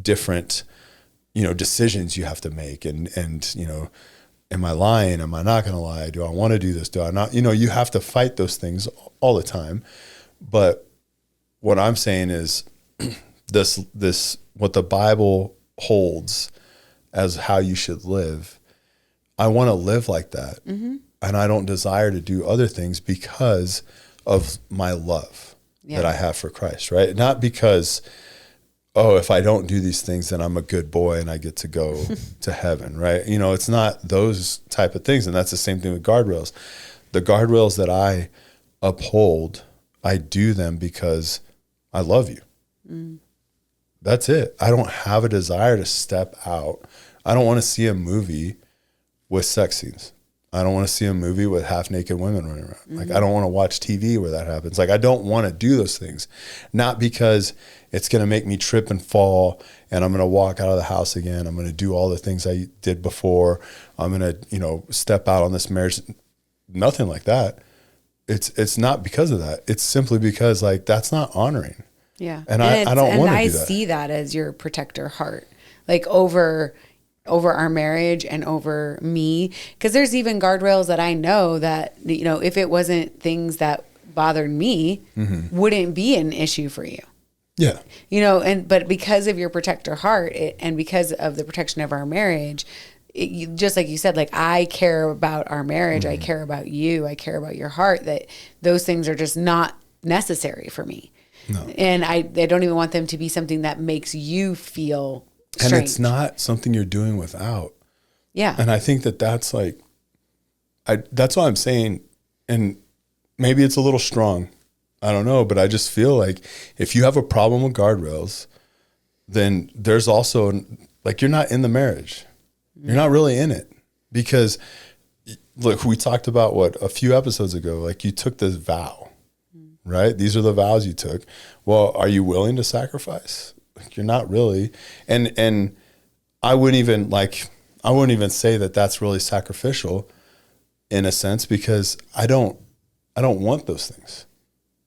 Speaker 2: different, you know, decisions you have to make. And, you know, am I lying? Am I not going to lie? Do I want to do this? Do I not? You know, you have to fight those things all the time. But what I'm saying is this, what the Bible holds as how you should live, I want to live like that. And I don't desire to do other things because of my love that I have for Christ, right? Not because, oh, if I don't do these things, then I'm a good boy and I get to go to heaven, right? You know, it's not those type of things. And that's the same thing with guardrails. The guardrails that I uphold, I do them because I love you. That's it. I don't have a desire to step out. I don't want to see a movie with sex scenes. I don't want to see a movie with half naked women running around. Like I don't want to watch TV where that happens. Like I don't want to do those things. Not because it's going to make me trip and fall and I'm going to walk out of the house again. I'm going to do all the things I did before. I'm going to, you know, step out on this marriage. Nothing like that. it's not because of that. It's simply because like, that's not honoring.
Speaker 1: Yeah.
Speaker 2: And I don't want to do that.
Speaker 1: I see that as your protector heart, like over our marriage and over me. Cause there's even guardrails that I know that, you know, if it wasn't things that bothered me, wouldn't be an issue for you.
Speaker 2: Yeah.
Speaker 1: You know, but because of your protector heart and because of the protection of our marriage, just like you said, like, I care about our marriage. I care about you. I care about your heart, that those things are just not necessary for me. No. And I don't even want them to be something that makes you feel strange.
Speaker 2: And it's not something you're doing without.
Speaker 1: Yeah.
Speaker 2: And I think that's like, that's what I'm saying. And maybe it's a little strong. I don't know, but I just feel like if you have a problem with guardrails, then there's also, like, you're not in the marriage. You're not really in it. Because look, we talked about a few episodes ago, like, you took this vow, right? These are the vows you took. Well, are you willing to sacrifice? Like, you're not really. And I wouldn't even say that that's really sacrificial in a sense, because I don't want those things.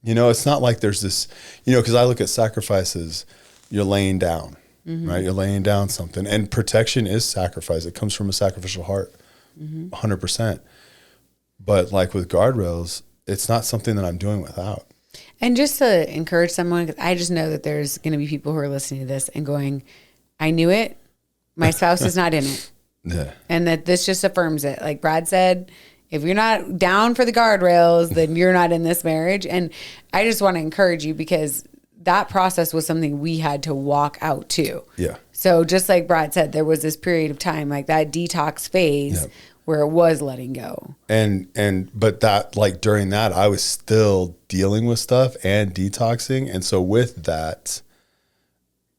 Speaker 2: You know, it's not like there's this, you know, because I look at sacrifices, you're laying down, right? You're laying down something, and protection is sacrifice. It comes from a sacrificial heart, 100%. But like with guardrails, it's not something that I'm doing without.
Speaker 1: And just to encourage someone, because I just know that there's going to be people who are listening to this and going, I knew it. My spouse is not in it.
Speaker 2: Yeah.
Speaker 1: And that this just affirms it. Like Brad said, if you're not down for the guardrails, then you're not in this marriage. And I just want to encourage you, because that process was something we had to walk out too.
Speaker 2: Yeah.
Speaker 1: So just like Brad said, there was this period of time, like that detox phase, where it was letting go. But that, like, during that, I was still dealing with stuff and detoxing. And so with that,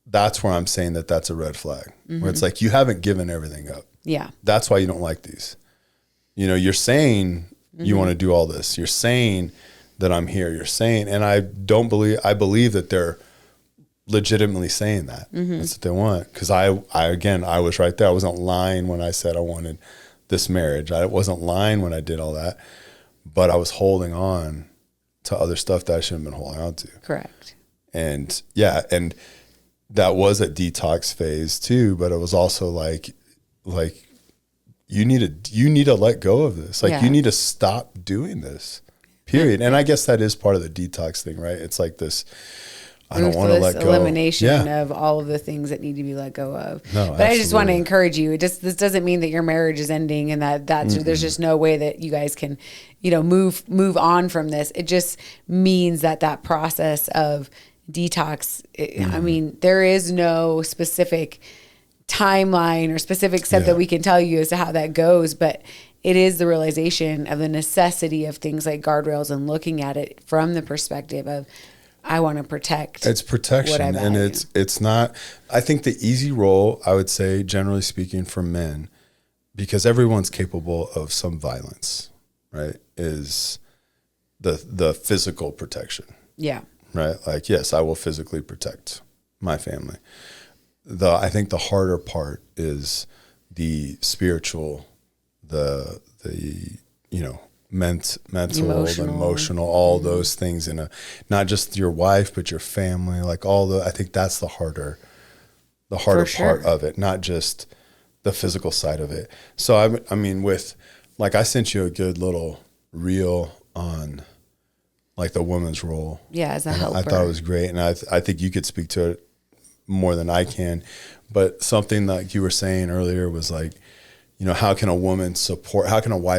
Speaker 1: that's where I'm saying that that's a red flag, where it's like, you haven't given everything up. Yeah. That's why you don't like these. You know, you're saying you want to do all this. You're saying that I'm here. You're saying, and I believe that they're legitimately saying that. That's what they want. Because I was right there. I wasn't lying when I said I wanted this marriage. I wasn't lying when I did all that, but I was holding on to other stuff that I shouldn't have been holding on to. Correct. And yeah, and that was a detox phase too, but it was also like you need to let go of this. Like, you need to stop doing this, period. And I guess that is part of the detox thing, right? It's like this, I don't want to let go. Elimination of all of the things that need to be let go of. No, but absolutely. I just want to encourage you. This doesn't mean that your marriage is ending and that's there's just no way that you guys can, you know, move on from this. It just means that process of detox. I mean, there is no specific timeline or specific step that we can tell you as to how that goes, but it is the realization of the necessity of things like guardrails and looking at it from the perspective of, I want to protect. It's protection, and it's not. I think the easy role, I would say, generally speaking, for men, because everyone's capable of some violence, right? Is the physical protection. Yeah. Right. Like, yes, I will physically protect my family. I think the harder part is the spiritual, the you know, mental, emotional, all those things not just your wife, but your family, like I think that's the harder part of it, not just the physical side of it. So I mean, with, like, I sent you a good little reel on, like, the woman's role. Yeah, as a helper. I thought it was great, and I think you could speak to it more than I can. But something like you were saying earlier was, like, you know, how can a wife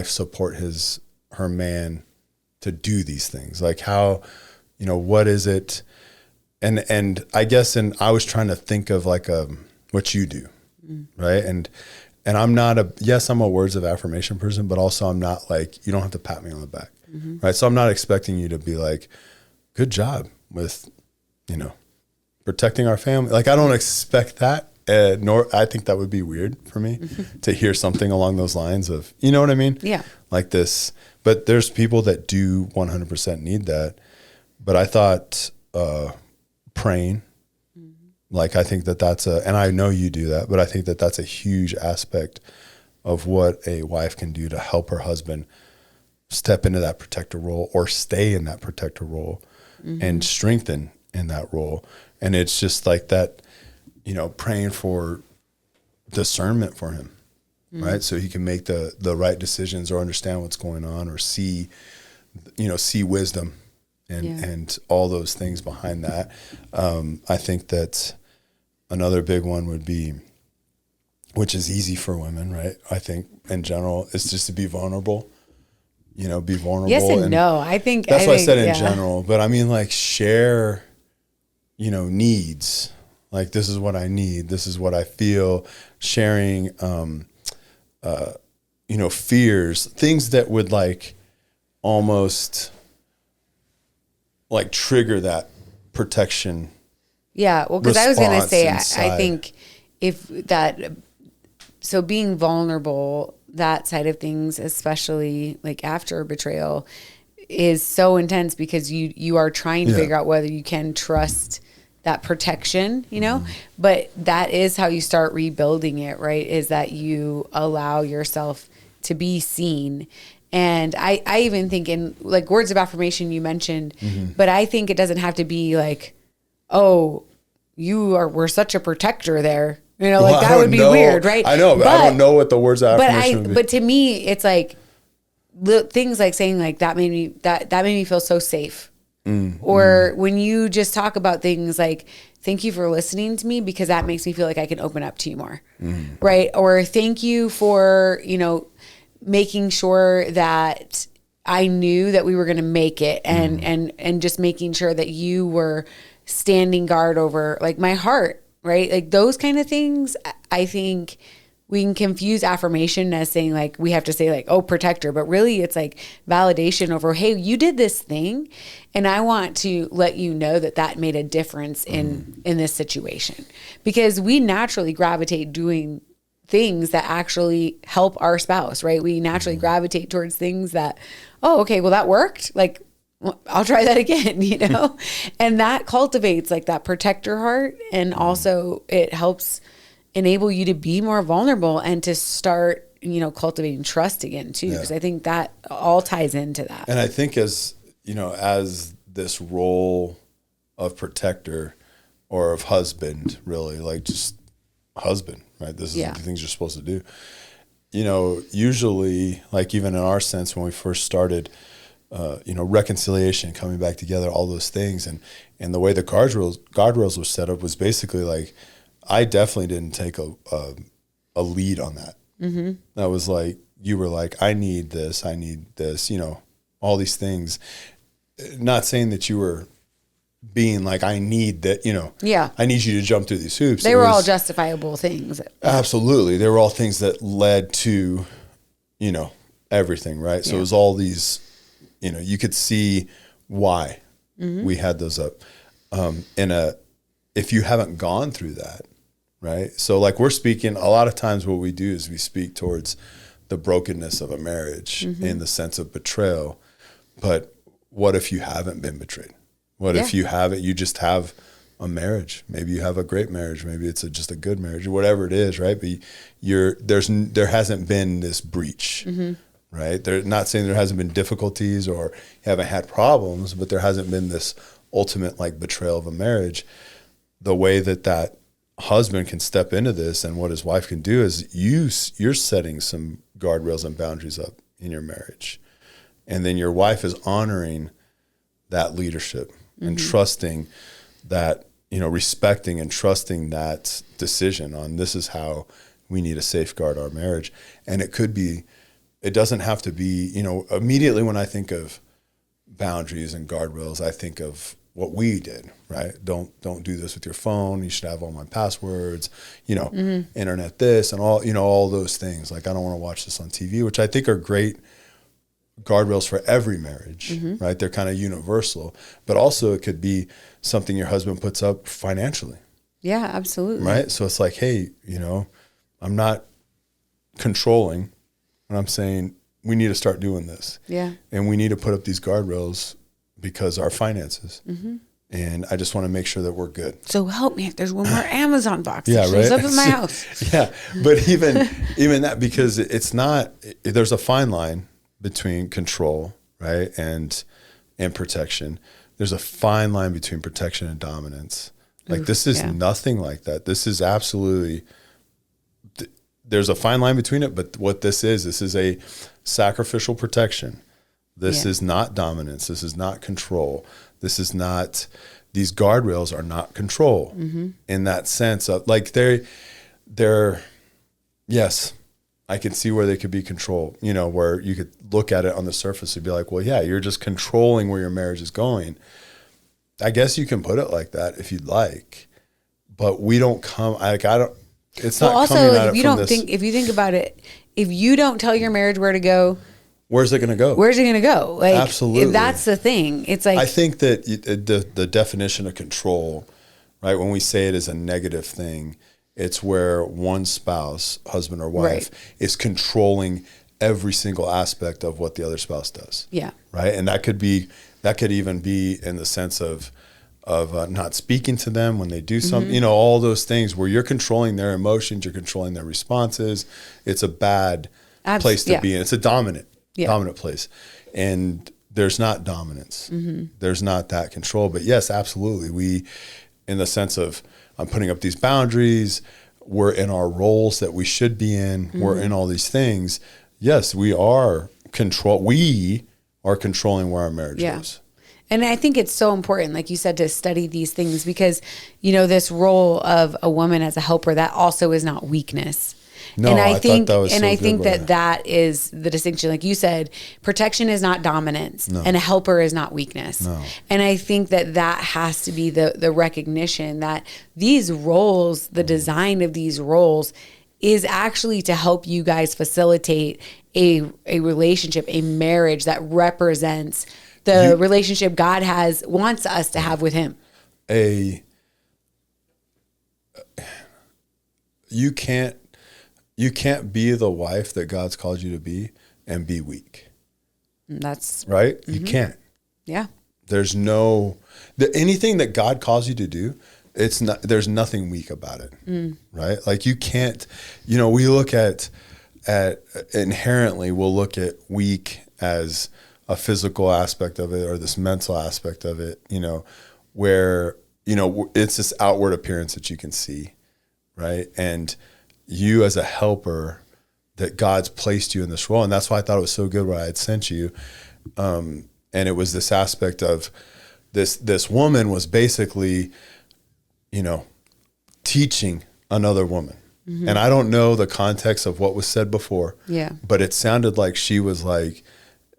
Speaker 1: support her man to do these things? Like, how, you know, what is it? And I guess, and I was trying to think of, like, what you do, right? And I'm not I'm a words of affirmation person, but also I'm not, like, you don't have to pat me on the back, right? So I'm not expecting you to be like, good job with, you know, protecting our family. Like, I don't expect that. Nor I think that would be weird for me to hear something along those lines of, you know what I mean? Yeah. Like this, but there's people that do 100% need that. But I thought praying, like, I think that's and I know you do that, but I think that's a huge aspect of what a wife can do to help her husband
Speaker 2: step into that protector role or stay in that protector role and strengthen in that role. And it's just like that, you know, praying for discernment for him, right? So he can make the right decisions or understand what's going on or see wisdom and all those things behind that. I think that another big one would be, which is easy for women, right? I think in general, is just to be vulnerable. You know, be vulnerable.
Speaker 1: Yes and no. I think
Speaker 2: that's what I said in general. But I mean, like, share, you know, needs. Like, this is what I need. This is what I feel. Sharing, you know, fears, things that would like almost like trigger that protection.
Speaker 1: Yeah. Well, because I was going to say, I think so being vulnerable, that side of things, especially like after a betrayal, is so intense because you are trying to figure out whether you can trust that protection, you know, but that is how you start rebuilding it, right? Is that you allow yourself to be seen. And I even think in like words of affirmation you mentioned, but I think it doesn't have to be like, oh, we're such a protector there. You know, like that would be weird, right?
Speaker 2: I know, but I don't know what the words of affirmation would be.
Speaker 1: But to me, it's like things like saying like that made me feel so safe. Or when you just talk about things like, thank you for listening to me because that makes me feel like I can open up to you more, right? Or thank you for, you know, making sure that I knew that we were going to make it and just making sure that you were standing guard over like my heart. Right? Like those kind of things, I think we can confuse affirmation as saying like, we have to say like, oh, protector, but really it's like validation over, hey, you did this thing. And I want to let you know that made a difference in this situation, because we naturally gravitate doing things that actually help our spouse, right? We naturally gravitate towards things that, oh, okay, well that worked. Like, I'll try that again, you know? And that cultivates like that protector heart. And also it helps enable you to be more vulnerable and to start, you know, cultivating trust again too. Because I think that all ties into that.
Speaker 2: And I think as, you know, as this role of protector or of husband, really like just husband, right? This is the things you're supposed to do. You know, usually like even in our sense, when we first started, you know, reconciliation, coming back together, all those things. And the way the guardrails were set up was basically like, I definitely didn't take a lead on that. That was like, you were like, I need this, you know, all these things. Not saying that you were being like, I need that, you know, I need you to jump through these hoops.
Speaker 1: They were all justifiable things.
Speaker 2: Absolutely. They were all things that led to, you know, everything, right? So it was all these, you know, you could see why we had those up. If you haven't gone through that, right? So like we're speaking, a lot of times what we do is we speak towards the brokenness of a marriage in the sense of betrayal. But what if you haven't been betrayed? What if you haven't, you just have a marriage? Maybe you have a great marriage. Maybe it's just a good marriage or whatever it is, right? But there hasn't been this breach. Right? They're not saying there hasn't been difficulties or you haven't had problems, but there hasn't been this ultimate like betrayal of a marriage. The way that husband can step into this and what his wife can do is you're setting some guardrails and boundaries up in your marriage. And then your wife is honoring that leadership and trusting that, you know, respecting and trusting that decision on this is how we need to safeguard our marriage. And it doesn't have to be, you know, immediately when I think of boundaries and guardrails, I think of what we did, right? Don't do this with your phone. You should have all my passwords, you know, internet this and all, you know, all those things. Like, I don't want to watch this on TV, which I think are great guardrails for every marriage, right? They're kind of universal, but also it could be something your husband puts up financially.
Speaker 1: Yeah, absolutely.
Speaker 2: Right? So it's like, hey, you know, I'm not controlling. And I'm saying we need to start doing this. Yeah. And we need to put up these guardrails because our finances. And I just want to make sure that we're good.
Speaker 1: So help me if there's one more Amazon box that shows up in my house.
Speaker 2: But even that, because it's not, there's a fine line between control, right, and protection. There's a fine line between protection and dominance. Like, this is nothing like that. This is absolutely, there's a fine line between it, but what this is a sacrificial protection. This is not dominance. This is not control. This is not, these guardrails are not control in that sense of, like, they're, yes, I can see where they could be control, you know, where you could look at it on the surface and be like, well, yeah, you're just controlling where your marriage is going. I guess you can put it like that if you'd like, but we don't come, like, I don't, it's not
Speaker 1: also,
Speaker 2: coming at
Speaker 1: if
Speaker 2: it
Speaker 1: you
Speaker 2: from
Speaker 1: don't
Speaker 2: this,
Speaker 1: think, if you think about it, if you don't tell your marriage where to go,
Speaker 2: where's it going to go?
Speaker 1: where's it going to go? Like,
Speaker 2: absolutely.
Speaker 1: That's the thing. It's like,
Speaker 2: I think that the definition of control, right, when we say it as a negative thing, it's where one spouse, husband or wife, is controlling every single aspect of what the other spouse does.
Speaker 1: Yeah.
Speaker 2: Right. And that could even be in the sense of not speaking to them when they do something, you know, all those things where you're controlling their emotions, you're controlling their responses. It's a bad place to be in. It's a dominant place. And there's not dominance. There's not that control. But yes, absolutely. We, in the sense of, I'm putting up these boundaries, we're in our roles that we should be in, we're in all these things. Yes, we are controlling where our marriage goes.
Speaker 1: And I think it's so important, like you said, to study these things because, you know, this role of a woman as a helper, that also is not weakness.
Speaker 2: No,
Speaker 1: and I think
Speaker 2: thought that was
Speaker 1: I think that is the distinction. Like you said, protection is not dominance, and a helper is not weakness.
Speaker 2: No.
Speaker 1: And I think that has to be the recognition that these roles, the design of these roles, is actually to help you guys facilitate a relationship, a marriage that represents the relationship God wants us to have with Him. You can't be the wife that God's called you to be and be weak. That's
Speaker 2: right. You can't.
Speaker 1: Yeah.
Speaker 2: There's anything that God calls you to do, there's nothing weak about it. Right. Like, you can't, you know, we look at inherently, we'll look at weak as a physical aspect of it or this mental aspect of it, you know, where, you know, it's this outward appearance that you can see. Right. And you as a helper, that God's placed you in this role. And that's why I thought it was so good what I had sent you. And it was this aspect of this woman was basically, you know, teaching another woman. And I don't know the context of what was said before, but it sounded like she was like,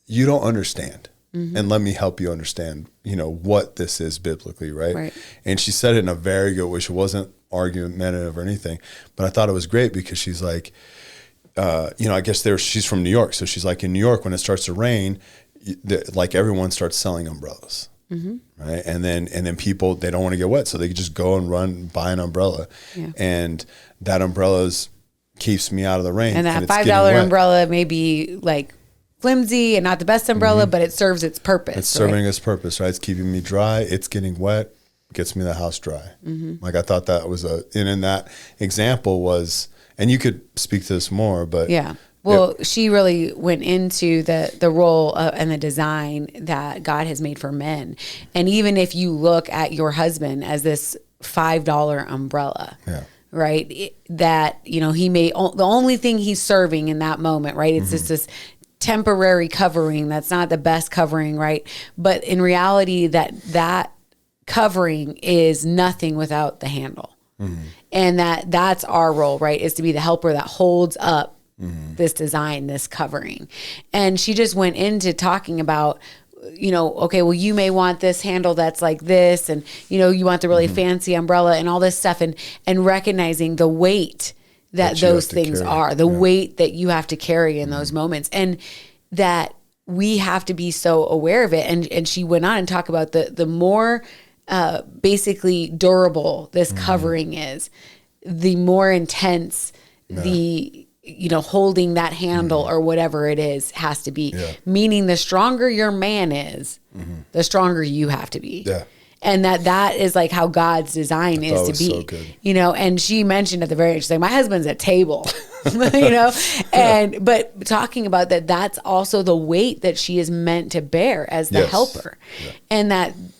Speaker 2: you don't understand. And let me help you understand, you know, what this is biblically. Right. And she said it in a very good way. She wasn't argumentative or anything, but I thought it was great because she's like, you know, I guess she's from New York. So she's like, in New York, when it starts to rain, like, everyone starts selling umbrellas. Right. And then people, they don't want to get wet. So they just go and buy an umbrella. And that umbrella keeps me out of the rain.
Speaker 1: And that $5 umbrella may be like flimsy and not the best umbrella, but it serves its purpose.
Speaker 2: It's serving its purpose, right? It's keeping me dry. It's getting wet. Gets me the house dry. Like, I thought that was and in that example was, and you could speak to this more, but
Speaker 1: well, she really went into the role and the design that God has made for men. And even if you look at your husband as this $5 umbrella, right, that, you know, he may, the only thing he's serving in that moment, right, it's just this temporary covering that's not the best covering, right, but in reality that covering is nothing without the handle. And that's our role, right, is to be the helper that holds up this design, this covering. And she just went into talking about, you know, okay, well, you may want this handle that's like this, and, you know, you want the really fancy umbrella and all this stuff, and recognizing the weight that those things are, the weight that you have to carry in those moments, and that we have to be so aware of it. And she went on and talked about the more basically durable this covering is, the more intense the, you know, holding that handle or whatever it is has to be. Meaning the stronger your man is, the stronger you have to be. And that is like how God's design is to be, so you know. And she mentioned at the very end, she's like, my husband's a table. But talking about that, that's also the weight that she is meant to bear as the helper. Yeah. And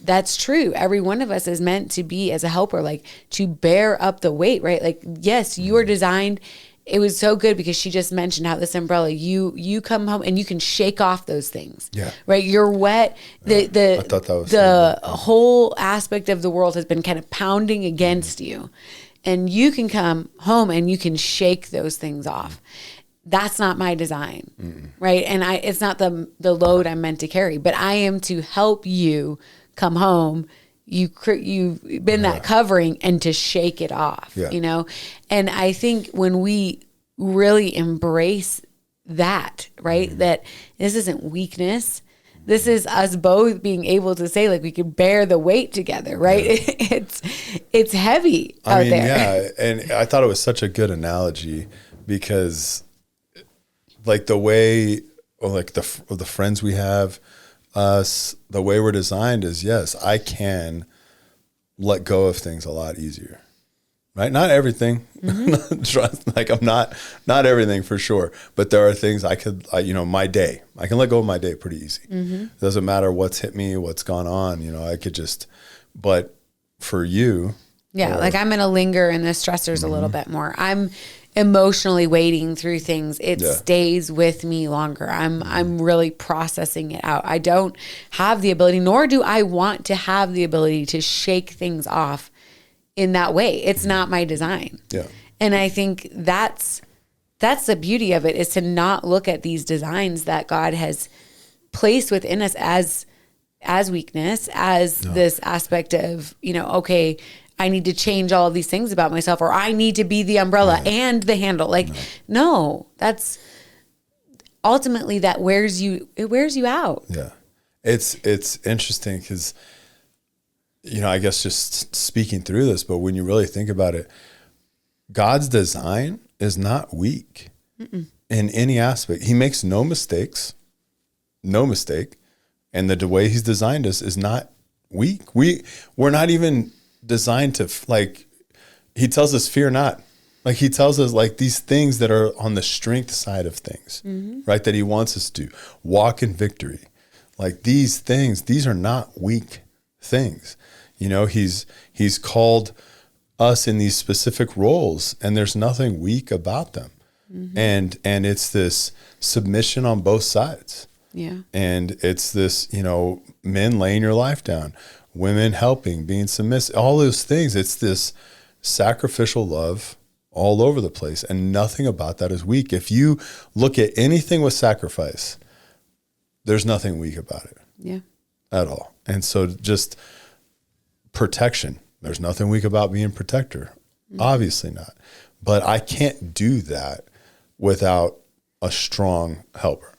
Speaker 1: that's true. Every one of us is meant to be as a helper, like to bear up the weight, right? Like, yes, you are designed. It was so good because she just mentioned how this umbrella, you come home and you can shake off those things. Yeah. Right. You're wet. I thought that was the whole aspect of the world has been kind of pounding against you. And you can come home and you can shake those things off. That's not my design, right? And it's not the load I'm meant to carry, but I am to help you come home. You've been that covering and to shake it off, And I think when we really embrace that, right, that this isn't weakness. This is us both being able to say, like, we could bear the weight together, right? Yeah. It's heavy out there.
Speaker 2: Yeah, and I thought it was such a good analogy because, like, the way, or like the friends we have, us, the way we're designed is, yes, I can let go of things a lot easier, right? Not everything. Like, I'm not everything for sure, but there are things I could, my day, I can let go of my day pretty easy. It doesn't matter what's hit me, what's gone on, I could just, but for you.
Speaker 1: Yeah. Like, I'm going to linger in the stressors a little bit more. I'm emotionally wading through things. It stays with me longer. I'm really processing it out. I don't have the ability, nor do I want to have the ability to shake things off in that way. It's not my design. Yeah. And I think that's the beauty of it, is to not look at these designs that God has placed within us as weakness, as this aspect of, okay, I need to change all of these things about myself, or I need to be the umbrella and the handle. Like, no, that's ultimately it wears you out.
Speaker 2: Yeah. It's interesting because, I guess just speaking through this, but when you really think about it, God's design is not weak in any aspect. He makes no mistake. And the way he's designed us is not weak. We're not even designed to, like, he tells us, fear not. Like, he tells us, like, these things that are on the strength side of things, right? That he wants us to walk in victory. Like, these things, these are not weak things. He's called us in these specific roles, and there's nothing weak about them. And it's this submission on both sides. Yeah. And it's this, men laying your life down, women helping, being submissive, all those things. It's this sacrificial love all over the place, and nothing about that is weak. If you look at anything with sacrifice, there's nothing weak about it. Yeah. At all. And so just protection, there's nothing weak about being a protector. Obviously not. But I can't do that without a strong helper.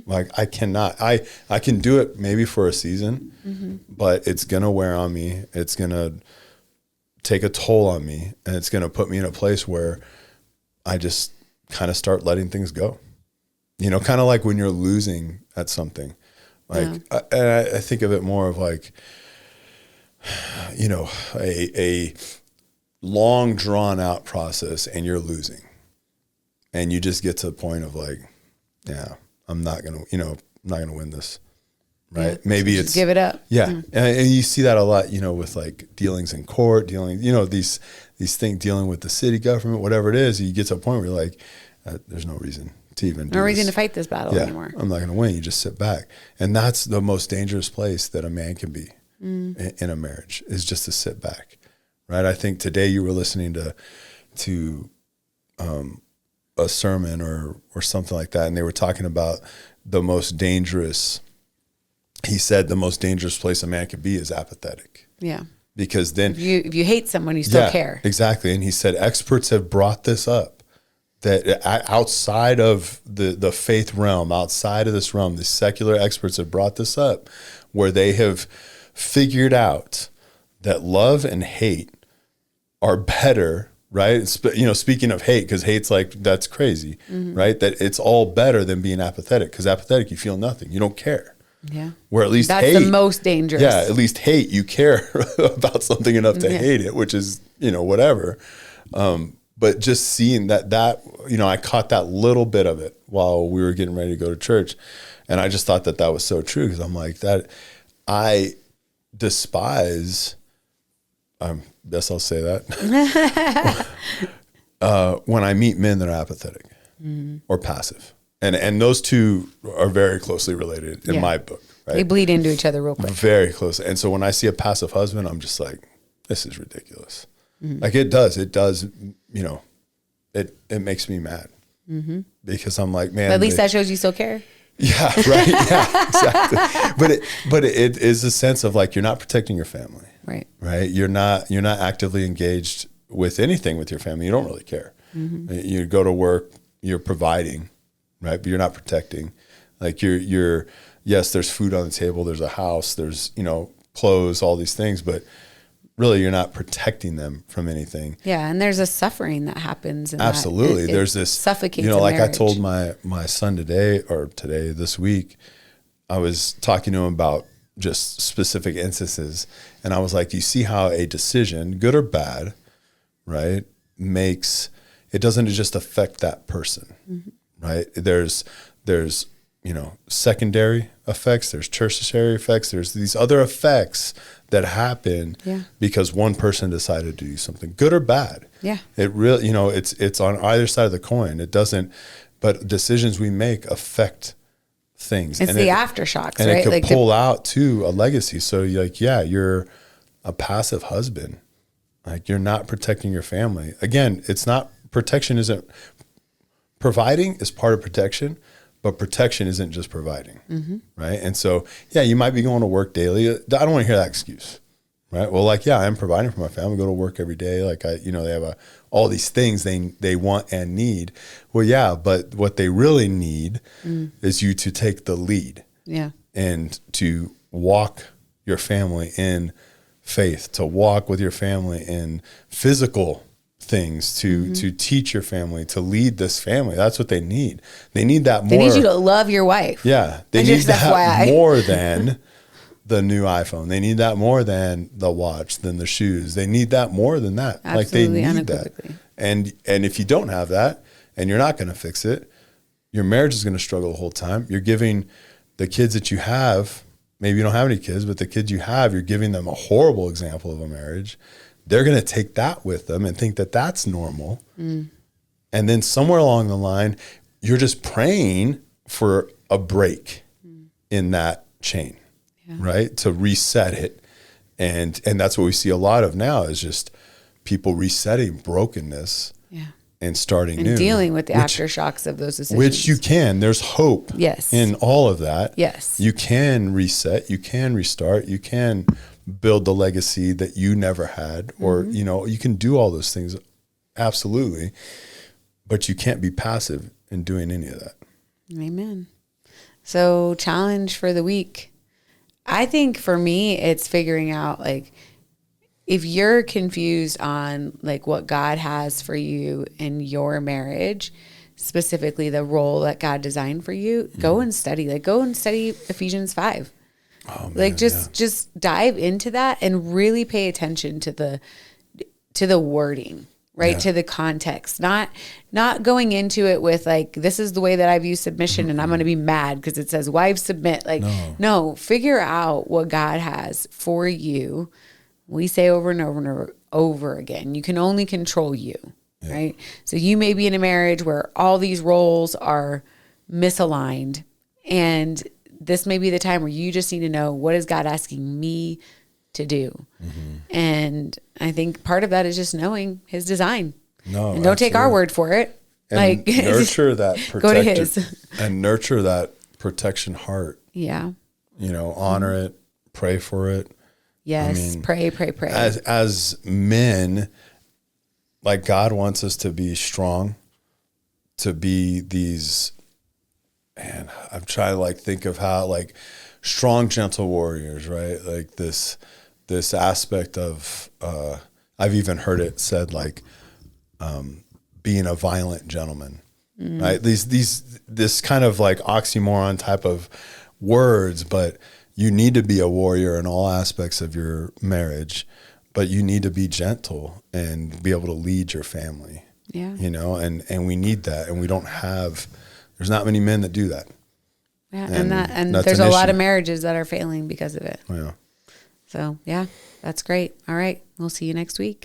Speaker 2: Like, I cannot. I can do it maybe for a season, but it's going to wear on me. It's going to take a toll on me, and it's going to put me in a place where I just kind of start letting things go. Kind of like when you're losing at something. Like, I think of it more of like, a long drawn out process, and you're losing, and you just get to the point of like, I'm not going to win this. Right. Yeah, maybe it's
Speaker 1: give it up.
Speaker 2: Yeah. And you see that a lot, with like dealings in court, these things, dealing with the city government, whatever it is, you get to a point where you're like, there's no reason to even do
Speaker 1: no reason to fight this battle anymore.
Speaker 2: I'm not going to win. You just sit back. And that's the most dangerous place that a man can be in a marriage, is just to sit back. Right. I think today you were listening to a sermon or something like that, and they were talking about the most dangerous. He said the most dangerous place a man could be is apathetic. Yeah. Because then
Speaker 1: if you hate someone, you still care.
Speaker 2: Exactly. And he said experts have brought this up, that outside of the faith realm, outside of this realm, the secular experts have brought this up, where they have figured out that love and hate are better. Right. Speaking of hate, because hate's like, that's crazy, right? That it's all better than being apathetic, because apathetic, you feel nothing. You don't care. Yeah. Where at least
Speaker 1: that's
Speaker 2: hate,
Speaker 1: the most dangerous.
Speaker 2: Yeah. At least hate, you care about something enough to hate it, which is, whatever. but just seeing that, you know, I caught that little bit of it while we were getting ready to go to church. And I just thought that was so true, because I'm like, that I despise, guess I'll say that, when I meet men that are apathetic or passive. And those two are very closely related in my book. Right?
Speaker 1: They bleed into each other real quick.
Speaker 2: Very close. And so when I see a passive husband, I'm just like, this is ridiculous. Like it does, you know, it makes me mad because I'm like, man.
Speaker 1: But at least that shows you still care.
Speaker 2: Yeah, right. Yeah, exactly. But it is a sense of like, you're not protecting your family.
Speaker 1: Right.
Speaker 2: Right. You're not actively engaged with anything with your family. You don't really care. You go to work, you're providing, right? But you're not protecting. Like you're yes, there's food on the table, there's a house, there's, you know, clothes, all these things, but really you're not protecting them from anything.
Speaker 1: Yeah, and there's a suffering that happens in
Speaker 2: absolutely.
Speaker 1: That.
Speaker 2: There's this
Speaker 1: suffocates,
Speaker 2: you know, like
Speaker 1: marriage.
Speaker 2: I told my son this week, I was talking to him about just specific instances, and I was like, you see how a decision, good or bad, right, it doesn't just affect that person, right? There's you know, secondary effects, there's tertiary effects, there's these other effects that happen because one person decided to do something, good or bad. Yeah. It really, you know, it's on either side of the coin. It doesn't, but decisions we make affect things.
Speaker 1: It's the aftershocks,
Speaker 2: and
Speaker 1: right?
Speaker 2: it could
Speaker 1: like
Speaker 2: pull out to a legacy. So you're like, yeah, you're a passive husband. Like you're not protecting your family. Again, providing is part of protection, but protection isn't just providing, right? And so, yeah, you might be going to work daily. I don't want to hear that excuse, right? Well, like, yeah, I'm providing for my family, go to work every day. Like they have all these things they want and need. Well, yeah, but what they really need is you to take the lead, and to walk your family in faith, to walk with your family in physical things, to teach your family, to lead this family. That's what they need. They need that more.
Speaker 1: They need you to love your wife.
Speaker 2: Yeah. They need that more than the new iPhone. They need that more than the watch, than the shoes. They need that more than that.
Speaker 1: Absolutely,
Speaker 2: like they need that. And if you don't have that and you're not going to fix it, your marriage is going to struggle the whole time. You're giving the kids that you have, maybe you don't have any kids, but the kids you have, you're giving them a horrible example of a marriage. They're going to take that with them and think that that's normal. And then somewhere along the line, you're just praying for a break in that chain, right? To reset it. And that's what we see a lot of now, is just people resetting brokenness and starting new.
Speaker 1: And dealing with the aftershocks of those decisions.
Speaker 2: Which you can. There's hope in all of that.
Speaker 1: Yes.
Speaker 2: You can reset. You can restart. You can build the legacy that you never had, or, you know, you can do all those things. Absolutely. But you can't be passive in doing any of that.
Speaker 1: Amen. So challenge for the week. I think for me, it's figuring out, like, if you're confused on like what God has for you in your marriage, specifically the role that God designed for you, go and study Ephesians 5. Oh, man, like just dive into that and really pay attention to the wording, right? To the context, not going into it with like, this is the way that I view submission and I'm going to be mad because it says wives submit. Like, no, figure out what God has for you. We say over and over and over again, you can only control you, right? So you may be in a marriage where all these roles are misaligned, and this may be the time where you just need to know, what is God asking me to do? And I think part of that is just knowing his design. And don't take our word for it.
Speaker 2: And like nurture that protection. Go to his. And nurture that protection heart. Yeah. You know, honor it, pray for it.
Speaker 1: Yes, pray.
Speaker 2: As men, like, God wants us to be strong, to be these, man, I'm trying to like think of how, like, strong, gentle warriors, right? Like this aspect of, I've even heard it said, like, being a violent gentleman, right? This kind of like oxymoron type of words, but you need to be a warrior in all aspects of your marriage, but you need to be gentle and be able to lead your family.
Speaker 1: Yeah.
Speaker 2: You know, and we need that. And we don't have, there's not many men that do that.
Speaker 1: Yeah. And
Speaker 2: that's
Speaker 1: there's
Speaker 2: an
Speaker 1: a lot
Speaker 2: issue.
Speaker 1: of marriages that are failing because of it.
Speaker 2: Yeah.
Speaker 1: So yeah, that's great. All right. We'll see you next week.